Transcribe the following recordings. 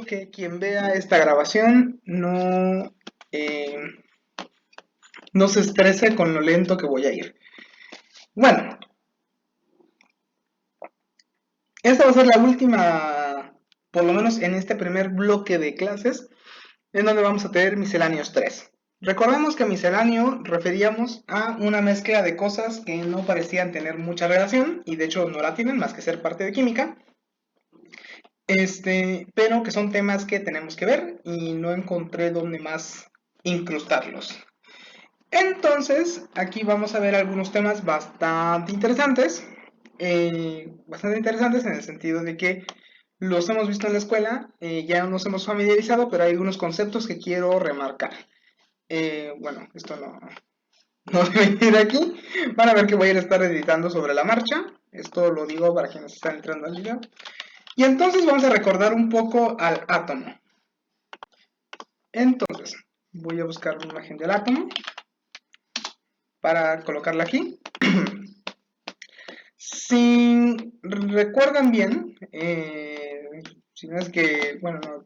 que quien vea esta grabación no se estrese con lo lento que voy a ir. Bueno, esta va a ser la última, por lo menos en este primer bloque de clases, en donde vamos a tener misceláneos 3. Recordemos que misceláneo referíamos a una mezcla de cosas que no parecían tener mucha relación, y de hecho no la tienen más que ser parte de química, pero que son temas que tenemos que ver y no encontré dónde más incrustarlos. Entonces, aquí vamos a ver algunos temas bastante interesantes en el sentido de que los hemos visto en la escuela, ya nos hemos familiarizado, pero hay algunos conceptos que quiero remarcar. Bueno, esto no debe ir aquí. Van a ver que voy a estar editando sobre la marcha. Esto lo digo para quienes están entrando al video. Y entonces vamos a recordar un poco al átomo. Entonces, voy a buscar una imagen del átomo para colocarla aquí. Si recuerdan bien, si no es que, bueno, no,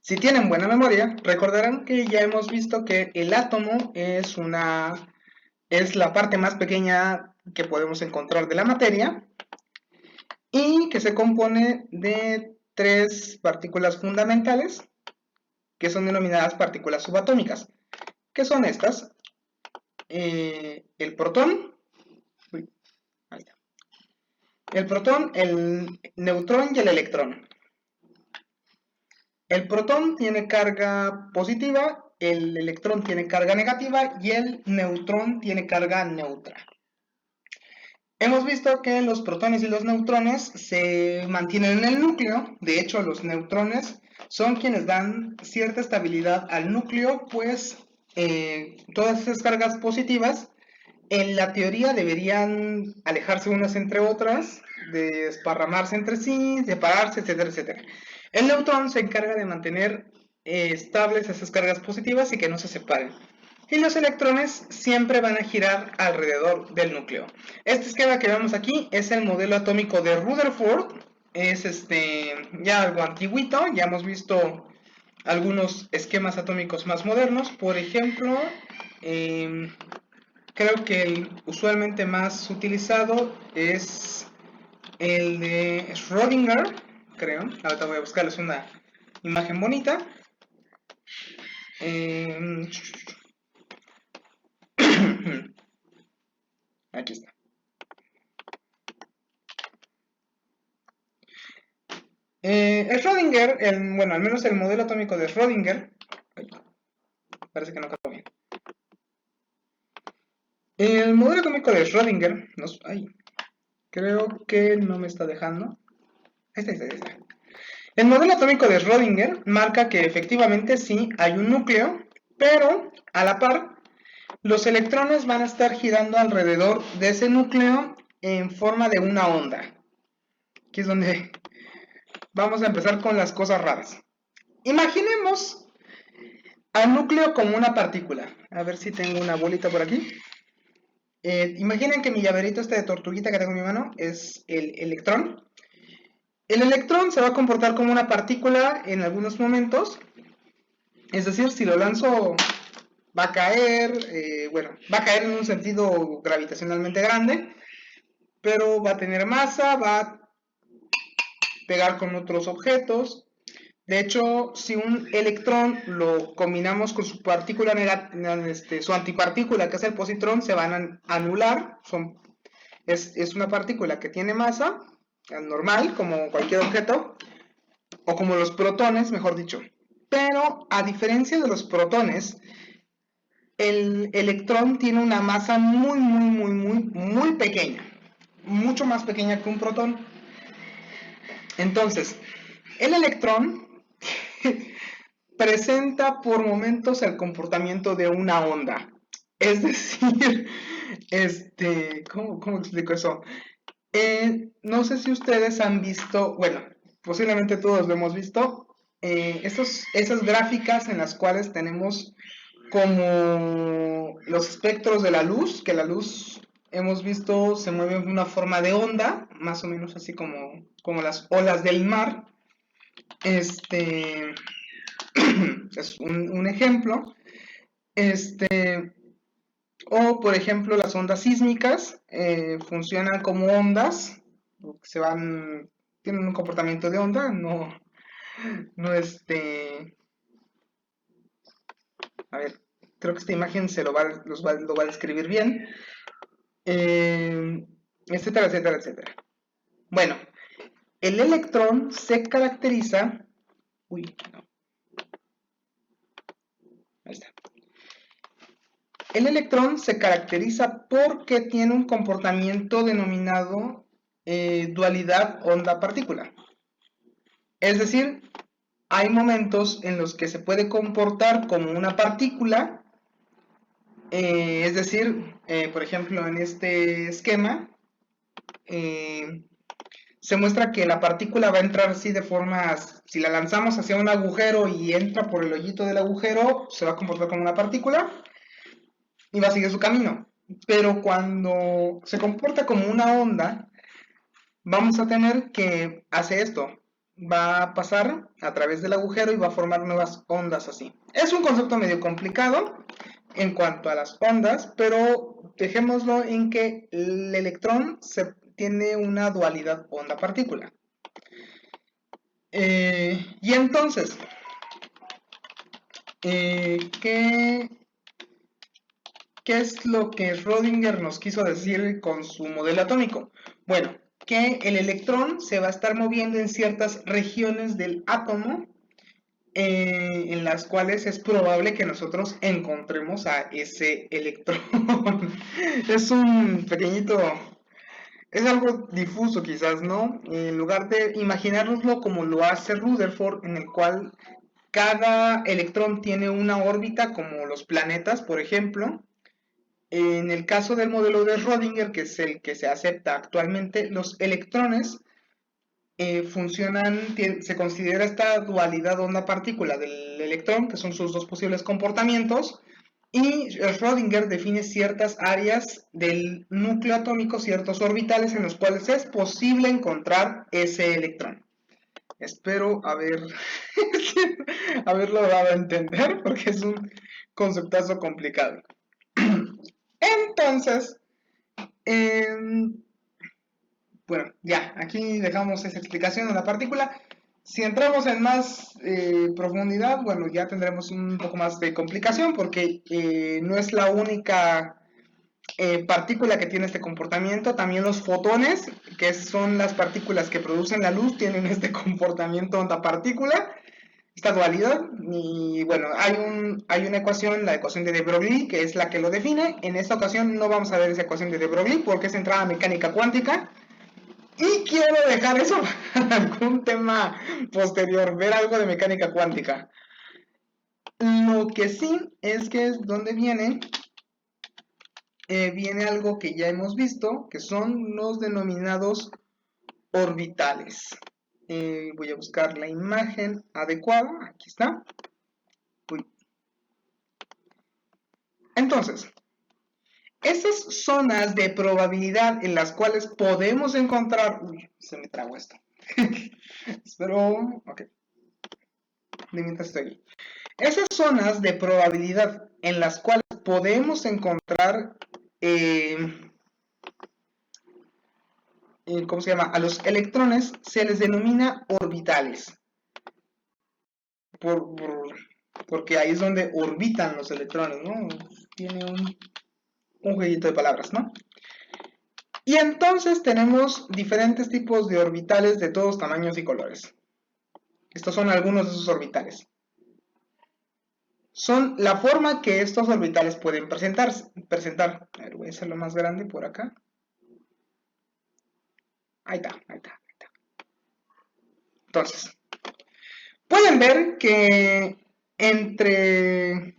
si tienen buena memoria, recordarán que ya hemos visto que el átomo es la parte más pequeña que podemos encontrar de la materia y que se compone de 3 partículas fundamentales que son denominadas partículas subatómicas, que son estas: el protón, el neutrón y el electrón. El protón tiene carga positiva, el electrón tiene carga negativa y el neutrón tiene carga neutra. Hemos visto que los protones y los neutrones se mantienen en el núcleo. De hecho, los neutrones son quienes dan cierta estabilidad al núcleo, pues todas esas cargas positivas en la teoría deberían alejarse unas entre otras, desparramarse entre sí, separarse, etcétera, etcétera. El neutrón se encarga de mantener estables esas cargas positivas y que no se separen. Y los electrones siempre van a girar alrededor del núcleo. Este esquema que vemos aquí es el modelo atómico de Rutherford. Es ya algo antiguito, ya hemos visto algunos esquemas atómicos más modernos. Por ejemplo, creo que el usualmente más utilizado es el de Schrödinger, creo. Ahorita voy a buscarles una imagen bonita. Aquí está. Schrödinger, bueno, al menos el modelo atómico de Schrödinger. Parece que no quedó bien. El modelo atómico de Schrödinger, creo que no me está dejando. Ahí está. El modelo atómico de Schrödinger marca que efectivamente sí hay un núcleo, pero a la par los electrones van a estar girando alrededor de ese núcleo en forma de una onda. Aquí es donde vamos a empezar con las cosas raras. Imaginemos al núcleo como una partícula. A ver si tengo una bolita por aquí. Imaginen que mi llaverito de tortuguita que tengo en mi mano es el electrón. El electrón se va a comportar como una partícula en algunos momentos. Es decir, si lo lanzo va a caer, va a caer en un sentido gravitacionalmente grande, pero va a tener masa, va a pegar con otros objetos. De hecho, si un electrón lo combinamos con su partícula su antipartícula, que es el positrón, se van a anular. Es una partícula que tiene masa, normal, como cualquier objeto, o como los protones, mejor dicho. Pero, a diferencia de los protones, el electrón tiene una masa muy pequeña. Mucho más pequeña que un protón. Entonces, el electrón presenta por momentos el comportamiento de una onda. Es decir, ¿cómo explico eso? No sé si ustedes han visto, bueno, posiblemente todos lo hemos visto, esas gráficas en las cuales tenemos como los espectros de la luz, que la luz hemos visto se mueve en una forma de onda, más o menos así como las olas del mar. Este es un ejemplo. O, por ejemplo, las ondas sísmicas funcionan como ondas, se van, tienen un comportamiento de onda, no a ver, creo que esta imagen lo va a describir bien, etcétera, etcétera, etcétera. Bueno, el electrón se caracteriza, uy, no, ahí está. El electrón se caracteriza porque tiene un comportamiento denominado dualidad onda-partícula. Es decir, hay momentos en los que se puede comportar como una partícula, es decir, por ejemplo, en este esquema, se muestra que la partícula va a entrar así de forma, si la lanzamos hacia un agujero y entra por el hoyito del agujero, se va a comportar como una partícula y va a seguir su camino. Pero cuando se comporta como una onda, vamos a tener que hacer esto. Va a pasar a través del agujero y va a formar nuevas ondas así. Es un concepto medio complicado en cuanto a las ondas, pero dejémoslo en que el electrón tiene una dualidad onda-partícula. Y entonces, ¿qué es lo que Schrödinger nos quiso decir con su modelo atómico? Bueno, que el electrón se va a estar moviendo en ciertas regiones del átomo en las cuales es probable que nosotros encontremos a ese electrón. Es un pequeñito, es algo difuso quizás, ¿no? En lugar de imaginárnoslo como lo hace Rutherford, en el cual cada electrón tiene una órbita como los planetas, por ejemplo. En el caso del modelo de Schrödinger, que es el que se acepta actualmente, los electrones se considera esta dualidad onda-partícula del electrón, que son sus dos posibles comportamientos, y Schrödinger define ciertas áreas del núcleo atómico, ciertos orbitales en los cuales es posible encontrar ese electrón. Espero haberlo dado a entender, porque es un conceptazo complicado. Entonces, bueno, ya, aquí dejamos esa explicación de la partícula. Si entramos en más profundidad, bueno, ya tendremos un poco más de complicación porque no es la única partícula que tiene este comportamiento. También los fotones, que son las partículas que producen la luz, tienen este comportamiento onda-partícula, esta dualidad. Y bueno, hay una ecuación, la ecuación de de Broglie, que es la que lo define. En esta ocasión no vamos a ver esa ecuación de de Broglie porque es centrada en mecánica cuántica. Y quiero dejar eso para algún tema posterior, ver algo de mecánica cuántica. Lo que sí es que es donde viene algo que ya hemos visto, que son los denominados orbitales. Voy a buscar la imagen adecuada, aquí está. Uy. Entonces, esas zonas de probabilidad en las cuales podemos encontrar... Uy, se me tragó esto. Espero... Ok. Mientras estoy aquí. Esas zonas de probabilidad en las cuales podemos encontrar, ¿cómo se llama? A los electrones se les denomina orbitales, porque ahí es donde orbitan los electrones, ¿no? Tiene un jueguito de palabras, ¿no? Y entonces tenemos diferentes tipos de orbitales de todos tamaños y colores. Estos son algunos de esos orbitales. Son la forma que estos orbitales pueden presentar. A ver, voy a hacerlo más grande por acá. Ahí está. Entonces, pueden ver que entre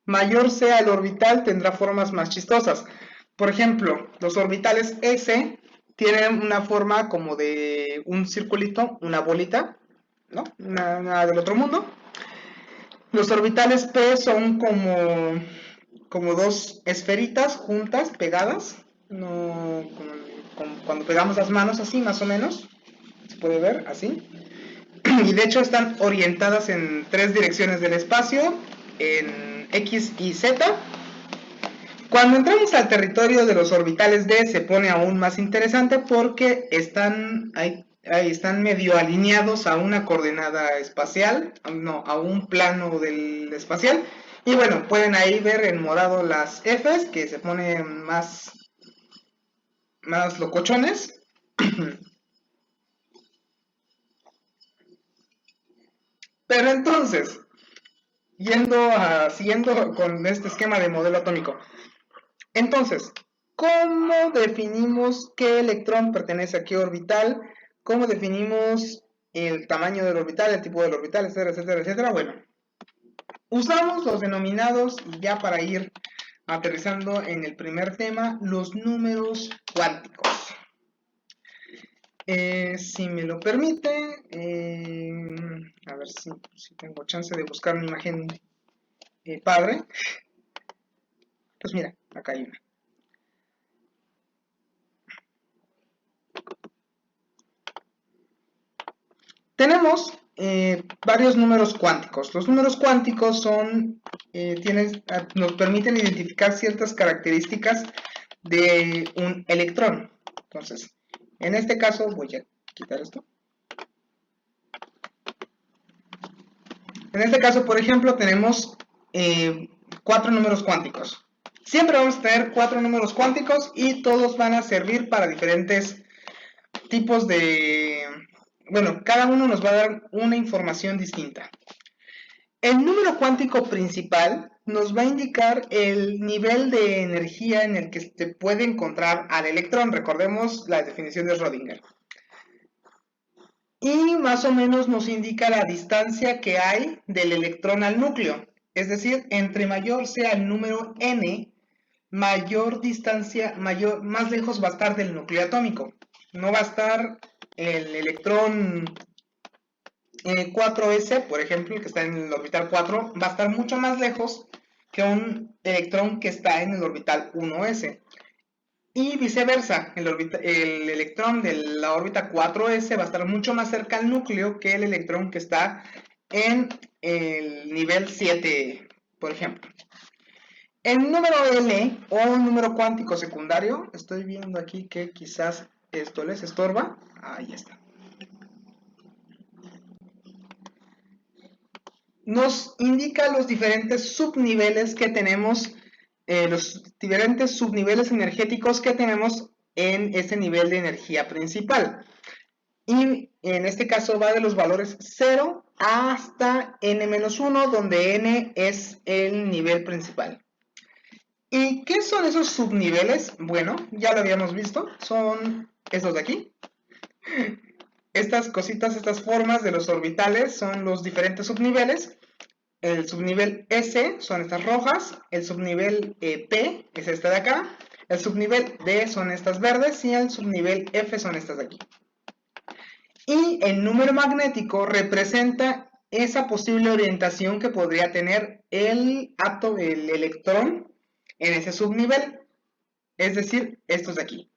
mayor sea el orbital tendrá formas más chistosas. Por ejemplo, los orbitales S tienen una forma como de un circulito, una bolita, ¿no? Nada del otro mundo. Los orbitales P son como dos esferitas juntas, pegadas. no como cuando pegamos las manos así, más o menos, se puede ver así. Y de hecho están orientadas en 3 direcciones del espacio, en X y Z. Cuando entramos al territorio de los orbitales D se pone aún más interesante porque están medio alineados a una coordenada espacial, no, a un plano del espacial. Y bueno, pueden ahí ver en morado las Fs que se ponen más locochones. Pero entonces, siguiendo con este esquema de modelo atómico. Entonces, ¿cómo definimos qué electrón pertenece a qué orbital? ¿Cómo definimos el tamaño del orbital, el tipo del orbital, etcétera, etcétera, etcétera? Bueno, usamos los denominados, y ya para ir aterrizando en el primer tema, los números cuánticos. Si me lo permite, a ver si tengo chance de buscar una imagen padre. Pues mira, acá hay una. Tenemos varios números cuánticos. Los números cuánticos nos permiten identificar ciertas características de un electrón. Entonces, en este caso voy a quitar esto. En este caso, por ejemplo, tenemos 4 números cuánticos. Siempre vamos a tener 4 números cuánticos y todos van a servir para diferentes tipos de... Bueno, cada uno nos va a dar una información distinta. El número cuántico principal nos va a indicar el nivel de energía en el que se puede encontrar al electrón. Recordemos la definición de Schrödinger. Y más o menos nos indica la distancia que hay del electrón al núcleo. Es decir, entre mayor sea el número n, mayor distancia, más lejos va a estar del núcleo atómico. No va a estar el electrón 4s, por ejemplo, el que está en el orbital 4, va a estar mucho más lejos que un electrón que está en el orbital 1s. Y viceversa, el electrón de la órbita 4s va a estar mucho más cerca al núcleo que el electrón que está en el nivel 7, por ejemplo. El número L, o número cuántico secundario, estoy viendo aquí que quizás esto les estorba. Ahí está. Nos indica los diferentes subniveles que tenemos, los diferentes subniveles energéticos que tenemos en ese nivel de energía principal. Y en este caso va de los valores 0 hasta n-1, donde n es el nivel principal. ¿Y qué son esos subniveles? Bueno, ya lo habíamos visto, son estos de aquí. Estas cositas, estas formas de los orbitales son los diferentes subniveles. El subnivel S son estas rojas, el subnivel P es este de acá, el subnivel D son estas verdes y el subnivel F son estas de aquí. Y el número magnético representa esa posible orientación que podría tener el electrón en ese subnivel, es decir, estos de aquí.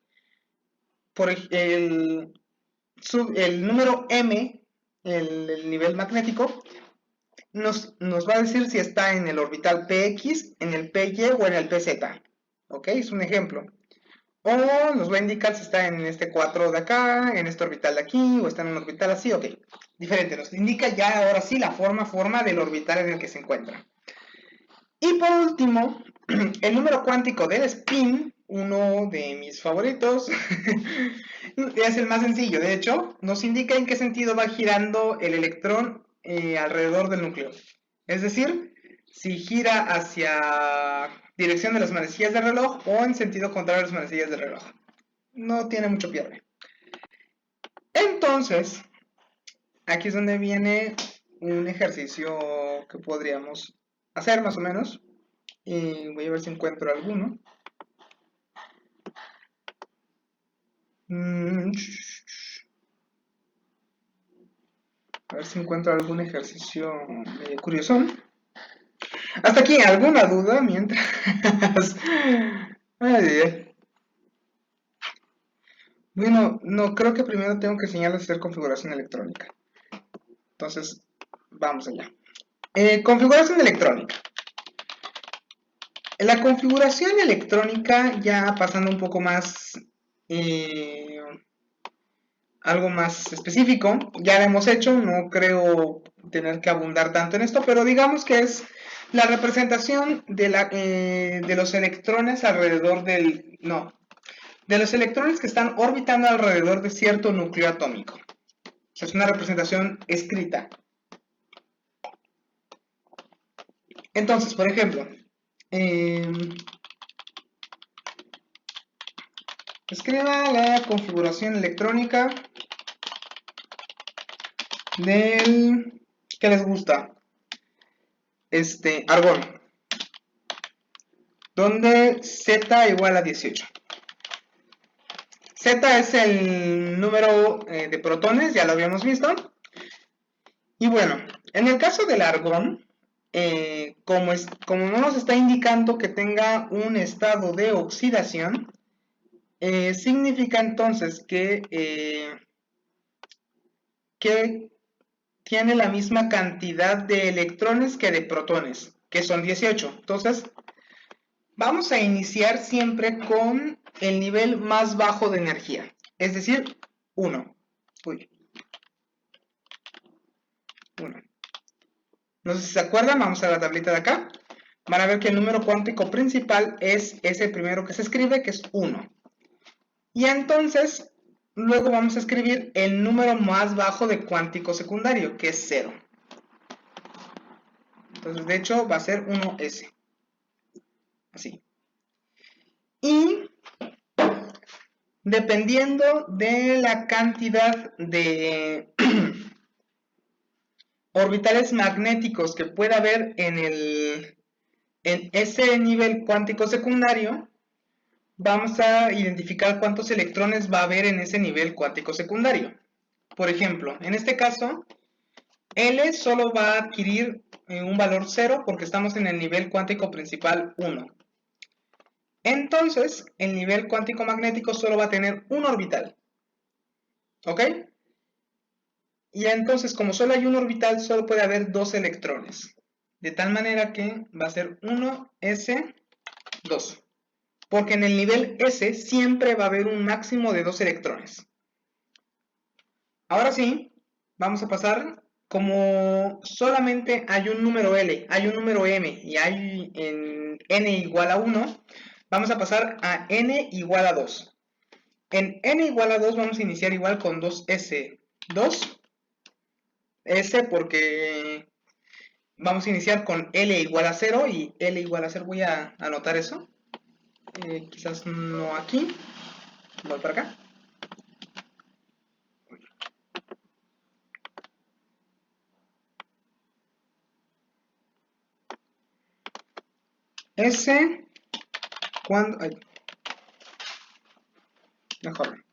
Por el número M, el nivel magnético, nos va a decir si está en el orbital PX, en el PY o en el PZ. ¿Ok? Es un ejemplo. O nos va a indicar si está en este 4 de acá, en este orbital de aquí, o está en un orbital así, ok. Diferente, nos indica ya ahora sí la forma del orbital en el que se encuentra. Y por último, el número cuántico del spin, uno de mis favoritos, es el más sencillo. De hecho, nos indica en qué sentido va girando el electrón alrededor del núcleo. Es decir, si gira hacia dirección de las manecillas del reloj o en sentido contrario a las manecillas del reloj. No tiene mucho pierde. Entonces, aquí es donde viene un ejercicio que podríamos hacer más o menos. Y voy a ver si encuentro alguno. A ver si encuentro algún ejercicio curioso. Hasta aquí, ¿alguna duda mientras? Ay, Bueno, no, creo que primero tengo que enseñarles a hacer configuración electrónica. Entonces, vamos allá. Configuración electrónica. En la configuración electrónica, ya pasando un poco más, algo más específico, ya lo hemos hecho, no creo tener que abundar tanto en esto, pero digamos que es la representación de los electrones alrededor del, no, de los electrones que están orbitando alrededor de cierto núcleo atómico. O sea, es una representación escrita. Entonces, por ejemplo, escriba la configuración electrónica del que les gusta, argón, donde Z igual a 18. Z es el número de protones, ya lo habíamos visto. Y bueno, en el caso del argón, como no nos está indicando que tenga un estado de oxidación, significa entonces que tiene la misma cantidad de electrones que de protones, que son 18. Entonces, vamos a iniciar siempre con el nivel más bajo de energía, es decir, 1. Uy, 1. No sé si se acuerdan, vamos a la tablita de acá. Van a ver que el número cuántico principal es ese primero que se escribe, que es 1. Y entonces, luego vamos a escribir el número más bajo de cuántico secundario, que es 0. Entonces, de hecho, va a ser 1s. Así. Y dependiendo de la cantidad de orbitales magnéticos que pueda haber en ese nivel cuántico secundario, vamos a identificar cuántos electrones va a haber en ese nivel cuántico secundario. Por ejemplo, en este caso, L solo va a adquirir un valor 0 porque estamos en el nivel cuántico principal 1. Entonces, el nivel cuántico magnético solo va a tener un orbital. ¿Ok? Y entonces, como solo hay un orbital, solo puede haber 2 electrones. De tal manera que va a ser 1s2. Porque en el nivel S siempre va a haber un máximo de 2 electrones. Ahora sí, vamos a pasar, como solamente hay un número L, hay un número M y hay en n igual a 1, vamos a pasar a n igual a 2. En n igual a 2 vamos a iniciar igual con 2s. 2, S porque vamos a iniciar con L igual a 0 y L igual a 0, voy a anotar eso. Quizás no aquí, voy para acá. S, cuando... Ay, mejor.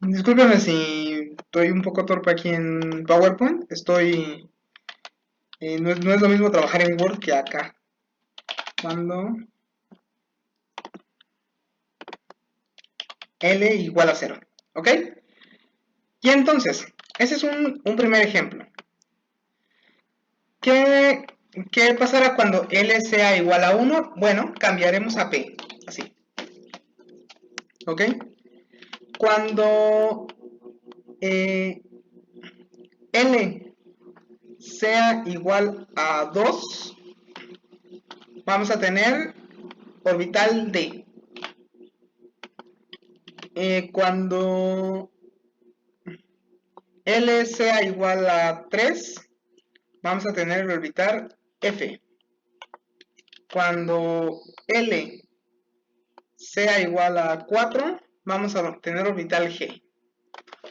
Discúlpenme si estoy un poco torpe aquí en PowerPoint. No es lo mismo trabajar en Word que acá. Cuando L igual a 0. ¿Ok? Y entonces, ese es un primer ejemplo. ¿Qué pasará cuando L sea igual a 1? Bueno, cambiaremos a P. Así. ¿Ok? Cuando L sea igual a 2, vamos a tener orbital D. Cuando L sea igual a 3, vamos a tener el orbital F. Cuando L sea igual a 4, vamos a tener orbital G.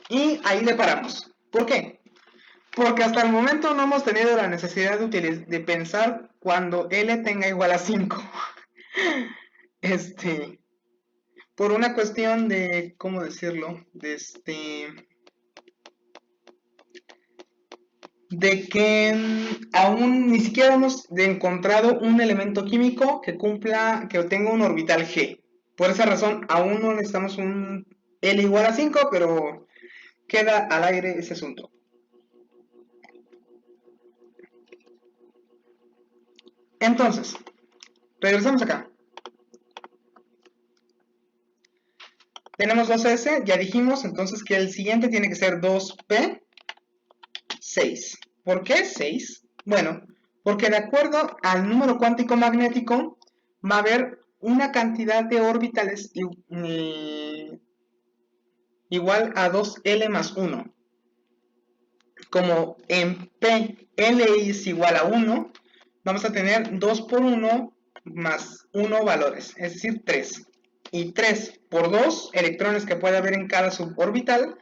Y ahí le paramos. ¿Por qué? Porque hasta el momento no hemos tenido la necesidad de pensar cuando L tenga igual a 5. Por una cuestión de, ¿cómo decirlo? De que aún ni siquiera hemos encontrado un elemento químico que tenga un orbital G. Por esa razón, aún no necesitamos L igual a 5, pero queda al aire ese asunto. Entonces, regresamos acá. Tenemos 2S, ya dijimos entonces que el siguiente tiene que ser 2P, 6. ¿Por qué 6? Bueno, porque de acuerdo al número cuántico magnético va a haber una cantidad de orbitales igual a 2L más 1. Como en P, L es igual a 1, vamos a tener 2 por 1 más 1 valores, es decir, 3. Y 3 por 2 electrones que puede haber en cada suborbital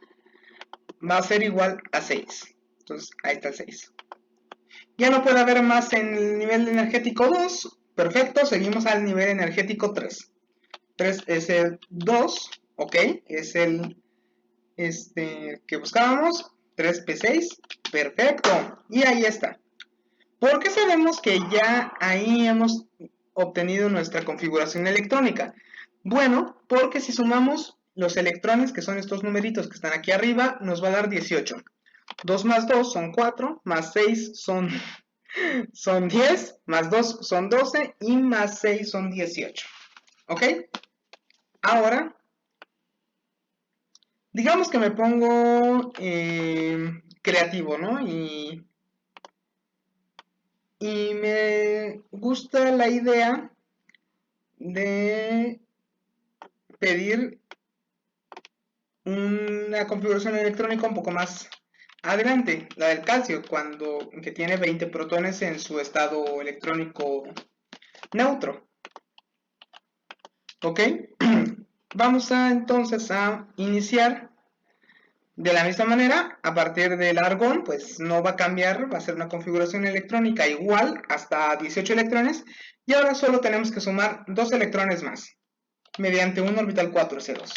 va a ser igual a 6. Entonces, ahí está el 6. Ya no puede haber más en el nivel energético 2. Perfecto, seguimos al nivel energético 3. 3 es el 2, ok, es el que buscábamos. 3P6, perfecto. Y ahí está. ¿Por qué sabemos que ya ahí hemos obtenido nuestra configuración electrónica? Bueno, porque si sumamos los electrones, que son estos numeritos que están aquí arriba, nos va a dar 18. 2 más 2 son 4, más 6 son 10, más 2 son 12 y más 6 son 18. ¿Ok? Ahora, digamos que me pongo creativo, ¿no? Y me gusta la idea de pedir una configuración electrónica un poco más adelante, la del calcio, que tiene 20 protones en su estado electrónico neutro. ¿Ok? Vamos entonces a iniciar de la misma manera. A partir del argón, pues no va a cambiar, va a ser una configuración electrónica igual hasta 18 electrones, y ahora solo tenemos que sumar 2 electrones más mediante un orbital 4s2.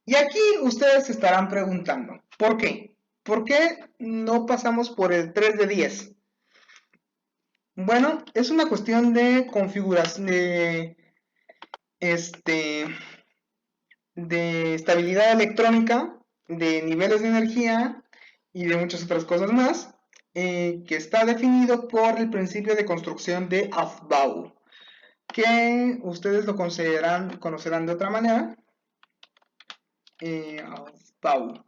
Y aquí ustedes se estarán preguntando, ¿por qué? ¿Por qué no pasamos por el 3 de 10? Bueno, es una cuestión de configuración, de estabilidad electrónica, de niveles de energía y de muchas otras cosas más, que está definido por el principio de construcción de Aufbau, que ustedes lo conocerán de otra manera. Aufbau.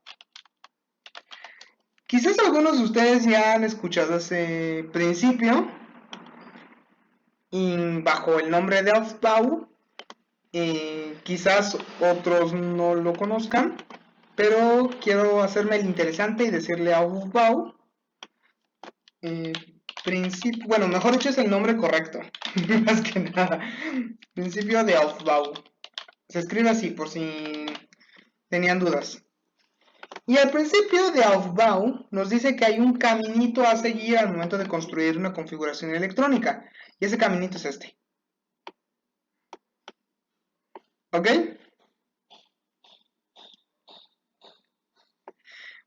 Quizás algunos de ustedes ya han escuchado ese principio bajo el nombre de Aufbau. Quizás otros no lo conozcan, pero quiero hacerme el interesante y decirle Aufbau. Bueno, mejor dicho es el nombre correcto, más que nada. Principio de Aufbau. Se escribe así, por si tenían dudas. Y al principio de Aufbau nos dice que hay un caminito a seguir al momento de construir una configuración electrónica. Y ese caminito es este. ¿Ok?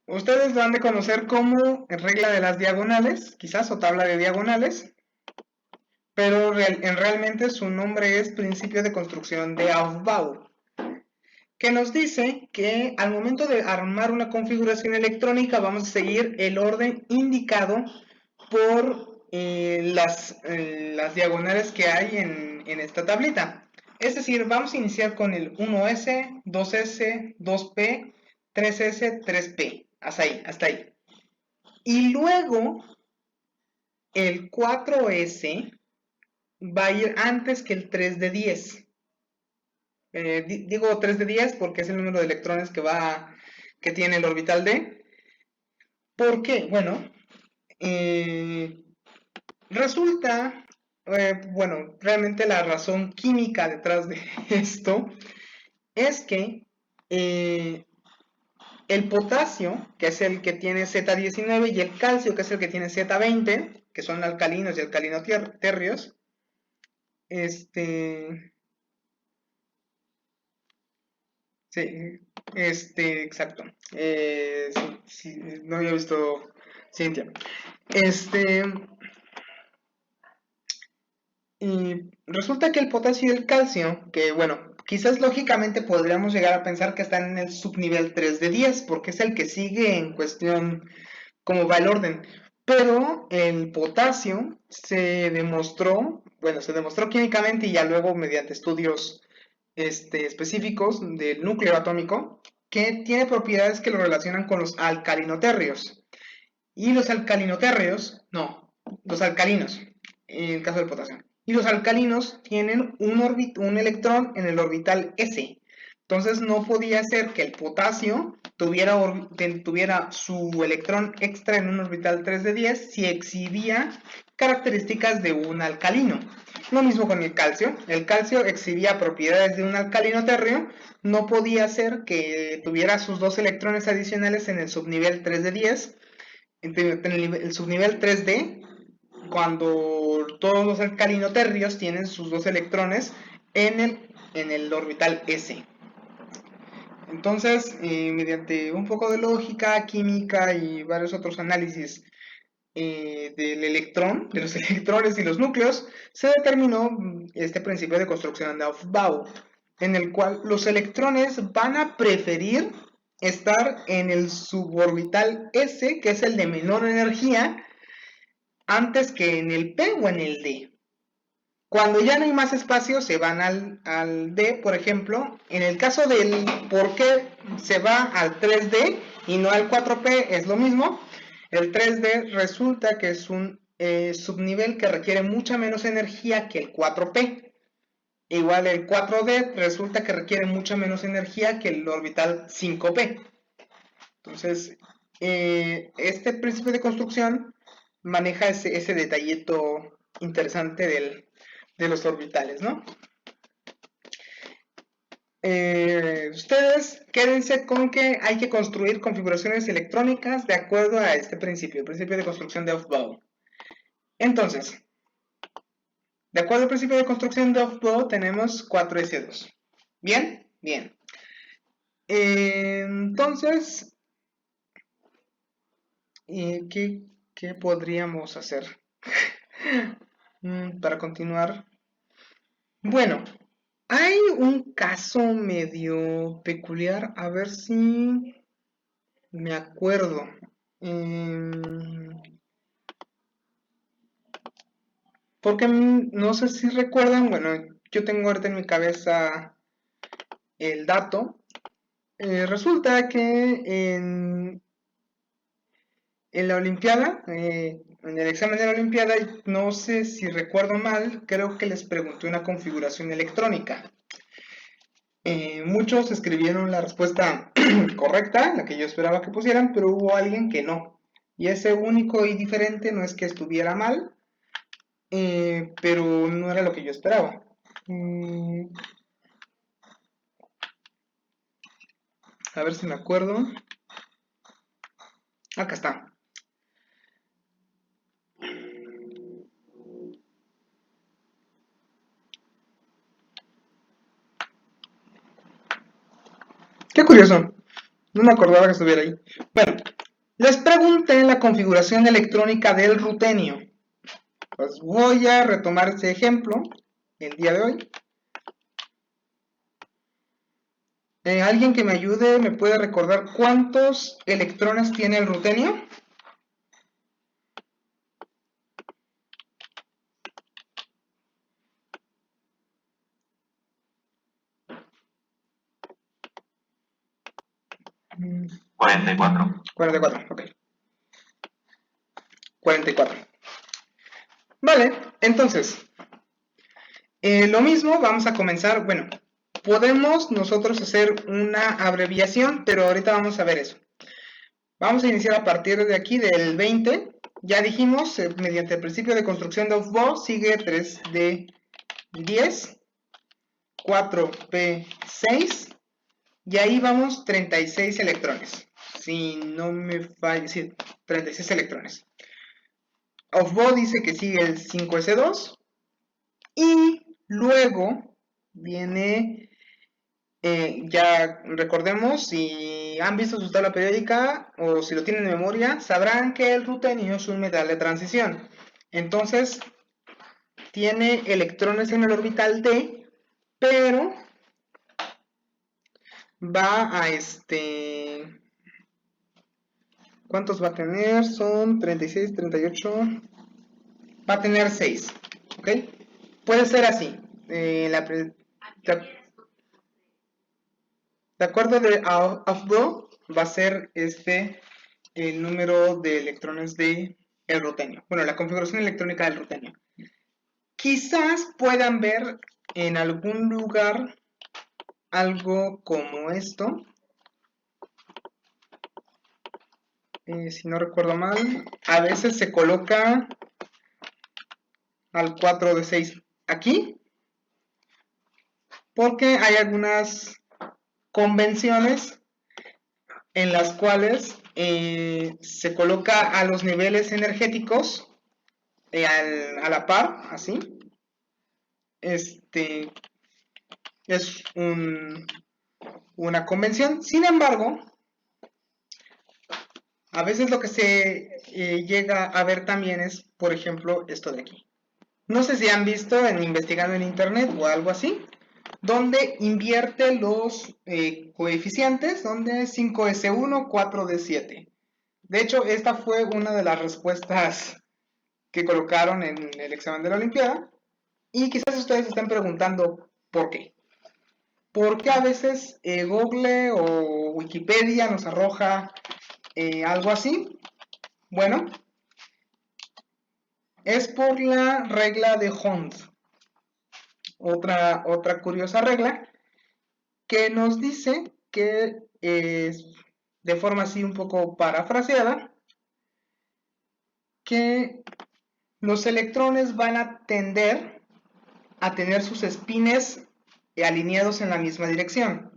Ustedes lo han de conocer como regla de las diagonales, quizás, o tabla de diagonales. Pero realmente su nombre es principio de construcción de Aufbau, que nos dice que al momento de armar una configuración electrónica vamos a seguir el orden indicado por las diagonales que hay en esta tablita. Es decir, vamos a iniciar con el 1S, 2S, 2P, 3S, 3P. Hasta ahí. Y luego el 4S va a ir antes que el 3 de 10. Digo 3 de 10 porque es el número de electrones que tiene el orbital D. ¿Por qué? Bueno, resulta, realmente la razón química detrás de esto es que el potasio, que es el que tiene Z19, y el calcio, que es el que tiene Z20, que son alcalinos y alcalinoterrios, sí, exacto. Sí, no había visto Cintia. Y resulta que el potasio y el calcio, que quizás lógicamente podríamos llegar a pensar que están en el subnivel 3 de 10, porque es el que sigue en cuestión cómo va el orden. Pero el potasio se demostró químicamente y ya luego mediante estudios específicos del núcleo atómico, que tiene propiedades que lo relacionan con los alcalinotérreos. Y los alcalinotérreos, no, los alcalinos, en el caso del potasio. Y los alcalinos tienen un electrón en el orbital S. Entonces no podía ser que el potasio tuviera su electrón extra en un orbital 3 de 10 si exhibía características de un alcalino. Lo mismo con el calcio. El calcio exhibía propiedades de un alcalino térreo. No podía ser que tuviera sus dos electrones adicionales en el subnivel 3 de 10, en el subnivel 3D, cuando todos los alcalinotérreos tienen sus dos electrones en el orbital S. Entonces, mediante un poco de lógica, química y varios otros análisis del electrón, de los electrones y los núcleos, se determinó este principio de construcción de Aufbau, en el cual los electrones van a preferir estar en el suborbital S, que es el de menor energía, antes que en el P o en el D. Cuando ya no hay más espacio, se van al D, por ejemplo. En el caso del por qué se va al 3D y no al 4P, es lo mismo. El 3D resulta que es un subnivel que requiere mucha menos energía que el 4P. Igual el 4D resulta que requiere mucha menos energía que el orbital 5P. Entonces, este principio de construcción maneja ese detallito interesante de los orbitales, ¿no? Ustedes quédense con que hay que construir configuraciones electrónicas de acuerdo a este principio, el principio de construcción de Aufbau. Entonces, de acuerdo al principio de construcción de Aufbau, tenemos 4s2. ¿Bien? Bien. Entonces, ¿qué podríamos hacer para continuar? Bueno, hay un caso medio peculiar, a ver si me acuerdo. Porque no sé si recuerdan, bueno, yo tengo ahorita en mi cabeza el dato. Resulta que en la Olimpiada, en el examen de la Olimpiada, no sé si recuerdo mal, creo que les pregunté una configuración electrónica. Muchos escribieron la respuesta correcta, la que yo esperaba que pusieran, pero hubo alguien que no. Y ese único y diferente no es que estuviera mal, pero no era lo que yo esperaba. A ver si me acuerdo. Acá está. Qué curioso. No me acordaba que estuviera ahí. Bueno, les pregunté la configuración electrónica del rutenio. Pues voy a retomar este ejemplo el día de hoy. ¿Alguien que me ayude me puede recordar cuántos electrones tiene el rutenio? Mm, 44. 44, ok. 44. Vale, entonces, lo mismo, vamos a comenzar, bueno, podemos nosotros hacer una abreviación, pero ahorita vamos a ver eso. Vamos a iniciar a partir de aquí, del 20. Ya dijimos, mediante el principio de construcción de Aufbau, sigue 3D 10, 4P6, y ahí vamos 36 electrones. Si no me falla, sí, 36 electrones. Aufbau dice que sigue el 5s2, y luego viene, ya recordemos, si han visto su tabla periódica o si lo tienen en memoria, sabrán que el rutenio es un metal de transición. Entonces, tiene electrones en el orbital D, pero va a ¿cuántos va a tener? Son 36, 38. Va a tener 6. ¿Ok? Puede ser así. De acuerdo de Aufbaugh, va a ser el número de electrones de el rutenio. Bueno, la configuración electrónica del rutenio. Quizás puedan ver en algún lugar algo como esto. Si no recuerdo mal, a veces se coloca al 4 de 6 aquí, porque hay algunas convenciones en las cuales se coloca a los niveles energéticos a la par, así. Es una convención. Sin embargo, a veces lo que se llega a ver también es, por ejemplo, esto de aquí. No sé si han visto investigando en internet o algo así, donde invierte los coeficientes, donde 5S1, 4D7. De hecho, esta fue una de las respuestas que colocaron en el examen de la Olimpiada. Y quizás ustedes estén preguntando por qué. ¿Por qué a veces Google o Wikipedia nos arroja algo así? Bueno, es por la regla de Hund. Otra curiosa regla que nos dice que, de forma así un poco parafraseada, que los electrones van a tender a tener sus espines alineados en la misma dirección.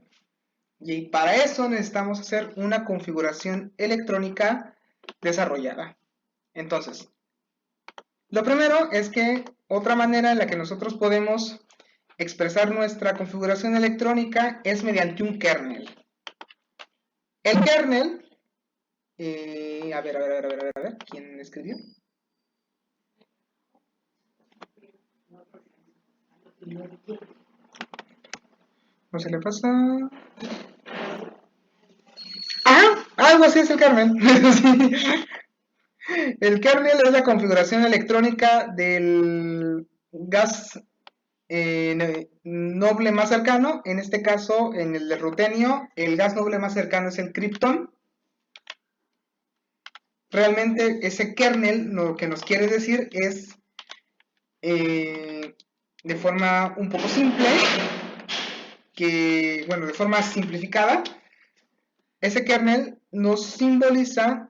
Y para eso necesitamos hacer una configuración electrónica desarrollada. Entonces, lo primero es que otra manera en la que nosotros podemos expresar nuestra configuración electrónica es mediante un kernel. El kernel, a ver, ¿quién escribió? No se le pasa. ¡Ah! Algo así es el kernel. Sí. El kernel es la configuración electrónica del gas noble más cercano. En este caso, en el de rutenio, el gas noble más cercano es el kriptón. Realmente ese kernel lo que nos quiere decir es, de forma un poco simple, de forma simplificada, ese kernel nos simboliza,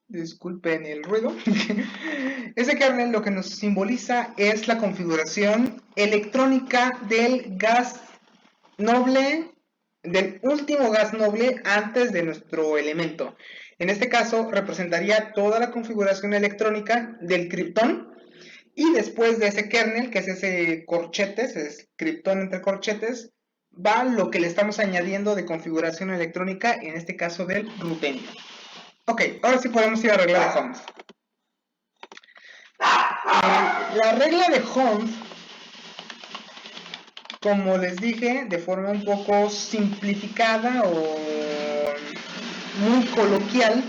disculpen el ruido, ese kernel lo que nos simboliza es la configuración electrónica del gas noble, del último gas noble antes de nuestro elemento. En este caso representaría toda la configuración electrónica del kriptón, y después de ese kernel, que es ese corchetes, es kriptón entre corchetes, va lo que le estamos añadiendo de configuración electrónica, en este caso del rutenio. Ok, ahora sí podemos ir a la regla de Hund. La regla de Hund, como les dije, de forma un poco simplificada o muy coloquial,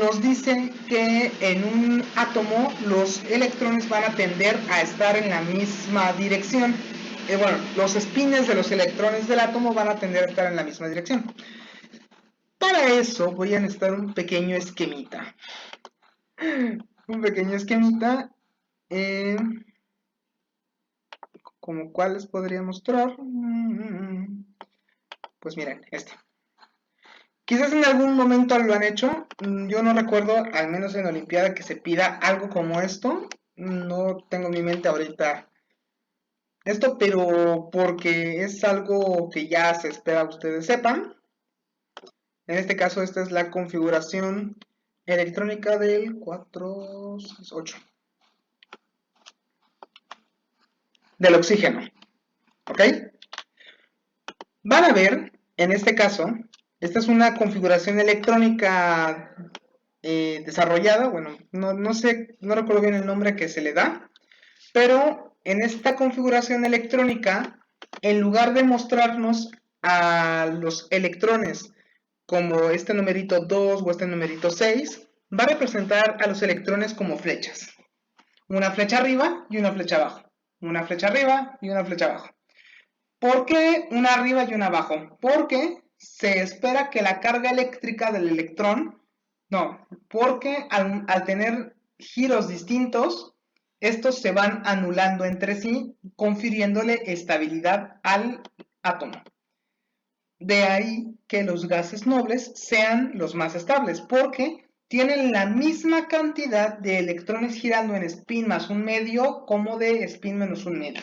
nos dice que en un átomo los electrones van a tender a estar en la misma dirección. Los espines de los electrones del átomo van a tender a estar en la misma dirección. Para eso voy a necesitar un pequeño esquemita. Un pequeño esquemita. ¿Como cuál les podría mostrar? Pues miren, este. Quizás en algún momento lo han hecho. Yo no recuerdo, al menos en la Olimpiada, que se pida algo como esto. No tengo en mi mente ahorita esto, pero porque es algo que ya se espera ustedes sepan. En este caso, esta es la configuración electrónica del 468 del oxígeno. ¿Ok? Van a ver, en este caso, esta es una configuración electrónica desarrollada. Bueno, no sé, no recuerdo bien el nombre que se le da, pero en esta configuración electrónica en lugar de mostrarnos a los electrones como este numerito 2 o este numerito 6, va a representar a los electrones como flechas. Una flecha arriba y una flecha abajo. Una flecha arriba y una flecha abajo. ¿Por qué una arriba y una abajo? Porque se espera que la carga eléctrica del electrón, no, porque al tener giros distintos, estos se van anulando entre sí, confiriéndole estabilidad al átomo. De ahí que los gases nobles sean los más estables, porque tienen la misma cantidad de electrones girando en spin más un medio como de spin menos un medio.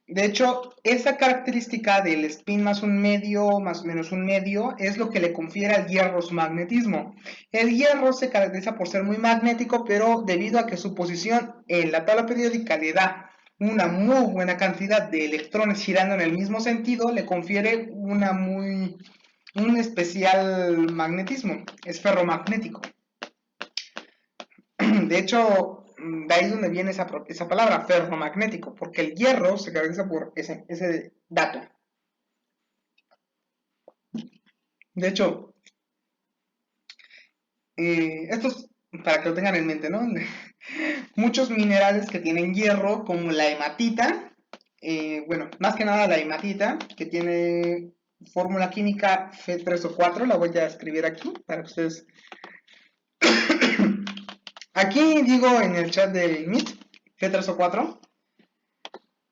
De hecho, esa característica del spin más un medio más o menos un medio es lo que le confiere al hierro su magnetismo. El hierro se caracteriza por ser muy magnético, pero debido a que su posición en la tabla periódica le da una muy buena cantidad de electrones girando en el mismo sentido, le confiere un especial magnetismo. Es ferromagnético. De hecho, de ahí es donde viene esa palabra, ferromagnético, porque el hierro se caracteriza por ese dato. De hecho, estos, para que lo tengan en mente, ¿no? Muchos minerales que tienen hierro, como la hematita, bueno, más que nada la hematita, que tiene fórmula química Fe3O4, la voy a escribir aquí para que ustedes... Aquí digo en el chat del Meet, Fe3O4.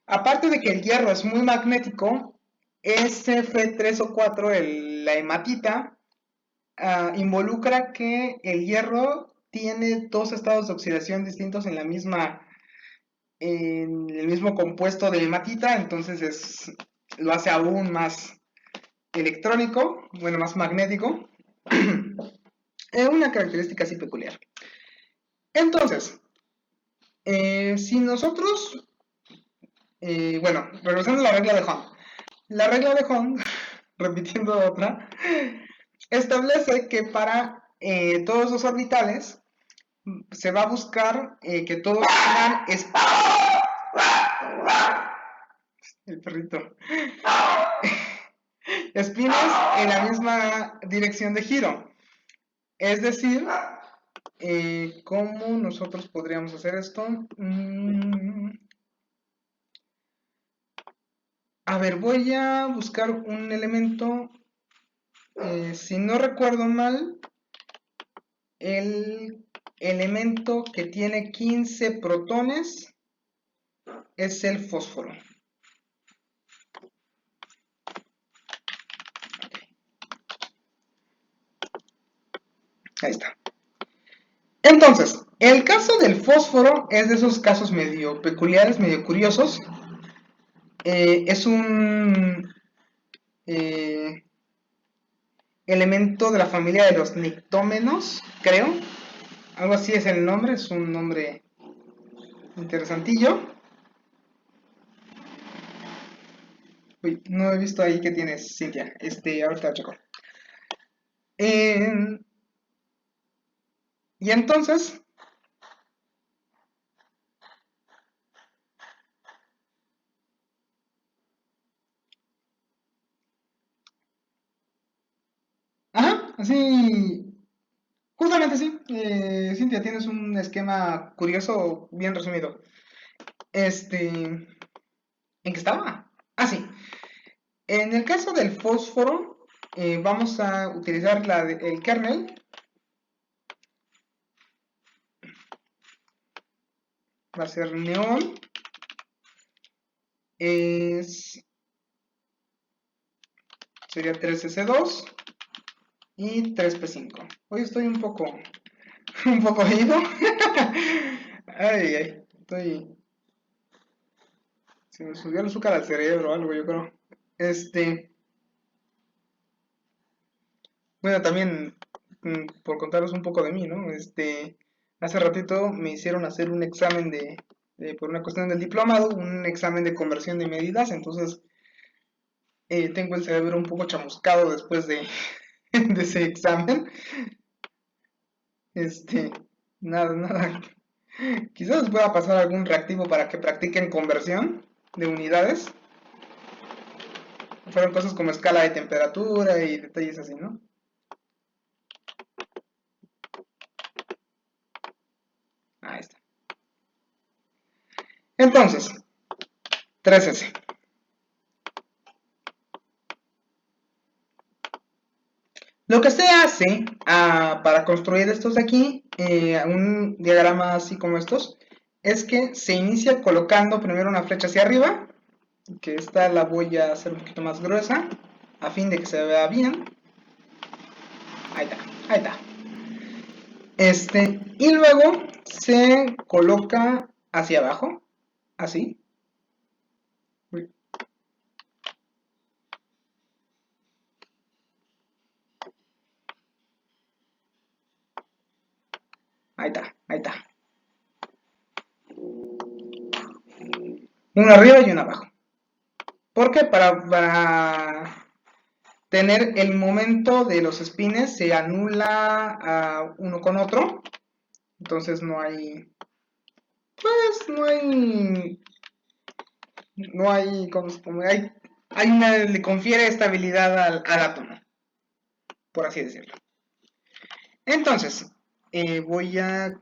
Aparte de que el hierro es muy magnético, ese Fe3O4, la hematita, involucra que el hierro tiene dos estados de oxidación distintos en el mismo compuesto de hematita, entonces lo hace aún más electrónico, bueno, más magnético. Es una característica así peculiar. Entonces, si nosotros, bueno, regresando a la regla de Hahn. La regla de Hahn, repitiendo otra, establece que para todos los orbitales se va a buscar que todos tengan el perrito espines en la misma dirección de giro. Es decir, ¿cómo nosotros podríamos hacer esto? A ver, voy a buscar un elemento. Si no recuerdo mal, el elemento que tiene 15 protones es el fósforo. Ahí está. Entonces, el caso del fósforo es de esos casos medio peculiares, medio curiosos. Es un elemento de la familia de los nictómenos, creo. Algo así es el nombre, es un nombre interesantillo. Uy, no he visto ahí que tienes, Cintia. Ahorita checo. Y entonces, ajá, así, justamente sí. Cintia, tienes un esquema curioso, bien resumido. ¿En qué estaba? Ah, sí. En el caso del fósforo, vamos a utilizar el kernel. Va a ser neón. Sería 3S2 y 3P5. Hoy estoy un poco ido. Ay, se me subió el azúcar al cerebro o algo, yo creo. Bueno, también por contaros un poco de mí, ¿no? Hace ratito me hicieron hacer un examen por una cuestión del diplomado, un examen de conversión de medidas, entonces tengo el cerebro un poco chamuscado después de, de ese examen. Nada. Quizás les pueda pasar algún reactivo para que practiquen conversión de unidades. Fueron cosas como escala de temperatura y detalles así, ¿no? Ahí está. Entonces, 3S. Lo que se hace para construir estos de aquí, un diagrama así como estos, es que se inicia colocando primero una flecha hacia arriba, que esta la voy a hacer un poquito más gruesa, a fin de que se vea bien. Ahí está, ahí está. Y luego se coloca hacia abajo, así. Ahí está, ahí está. Uno arriba y uno abajo. ¿Por qué? Para tener el momento de los spines se anula uno con otro. Entonces no hay... Pues no hay, como hay una, le confiere estabilidad al átomo, por así decirlo. Entonces, voy a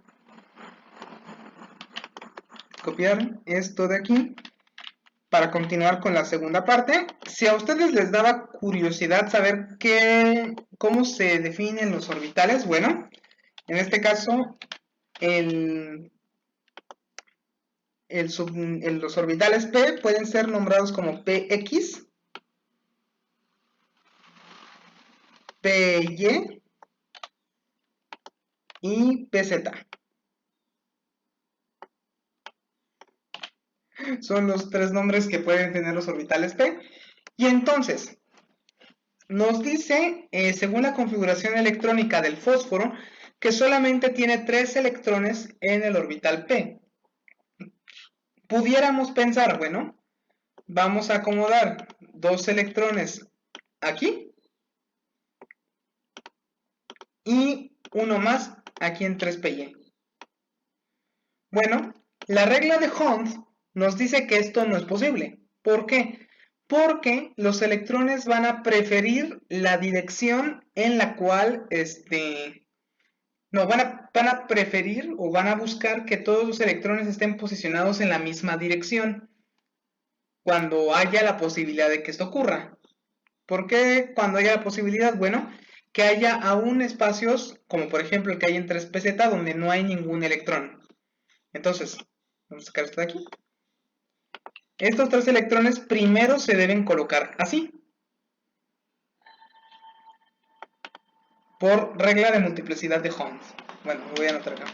copiar esto de aquí para continuar con la segunda parte. Si a ustedes les daba curiosidad saber cómo se definen los orbitales, bueno, en este caso, los orbitales P pueden ser nombrados como PX, PY y PZ. Son los tres nombres que pueden tener los orbitales P. Y entonces, nos dice, según la configuración electrónica del fósforo, que solamente tiene 3 electrones en el orbital P. Pudiéramos pensar, bueno, vamos a acomodar 2 electrones aquí y uno más aquí en 3PY. Bueno, la regla de Hund nos dice que esto no es posible. ¿Por qué? Porque los electrones van a preferir la dirección en la cual, no, van a preferir o van a buscar que todos los electrones estén posicionados en la misma dirección cuando haya la posibilidad de que esto ocurra. ¿Por qué cuando haya la posibilidad? Bueno, que haya aún espacios, como por ejemplo el que hay en 3PZ, donde no hay ningún electrón. Entonces, vamos a sacar esto de aquí. Estos 3 electrones primero se deben colocar así, por regla de multiplicidad de Hund. Bueno, voy a anotar acá.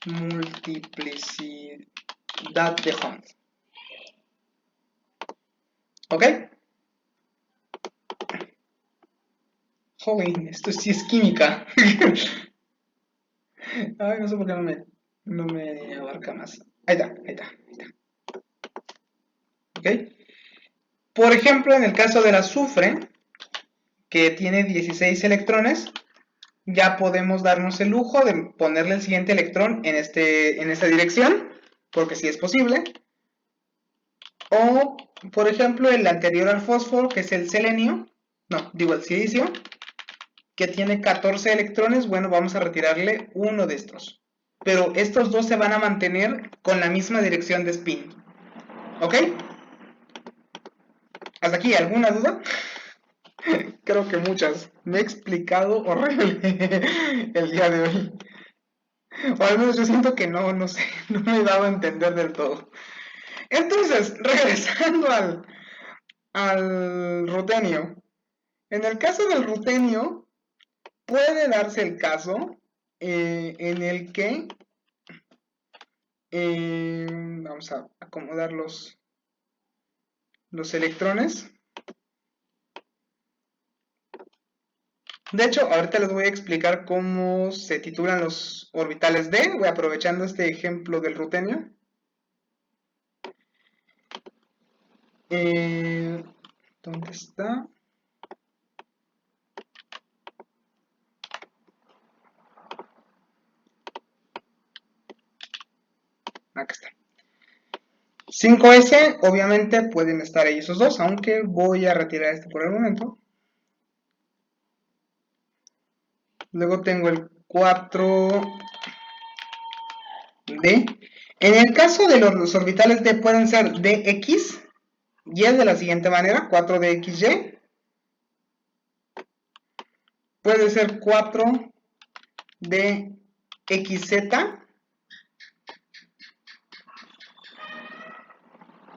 Multiplicidad de Hund. ¿Ok? Joven, esto sí es química. Ay, no sé por qué no me abarca más. Ahí está, ahí está, ahí está. ¿Ok? Por ejemplo, en el caso del azufre, que tiene 16 electrones, ya podemos darnos el lujo de ponerle el siguiente electrón en esta dirección, porque sí es posible. O, por ejemplo, el anterior al fósforo, que es el selenio, no, digo el silicio, que tiene 14 electrones, bueno, vamos a retirarle uno de estos. Pero estos dos se van a mantener con la misma dirección de spin. ¿Ok? ¿Hasta aquí alguna duda? Creo que muchas. Me he explicado horrible el día de hoy. O al menos yo siento que no sé, no me he dado a entender del todo. Entonces, regresando al rutenio. En el caso del rutenio, puede darse el caso en el que vamos a acomodar los electrones. De hecho, ahorita les voy a explicar cómo se titulan los orbitales D. Voy aprovechando este ejemplo del rutenio. ¿Dónde está? Acá está. 5s, obviamente pueden estar ahí esos dos, aunque voy a retirar este por el momento. Luego tengo el 4d. En el caso de los orbitales d pueden ser dx, y es de la siguiente manera, 4dxy. Puede ser 4dxz.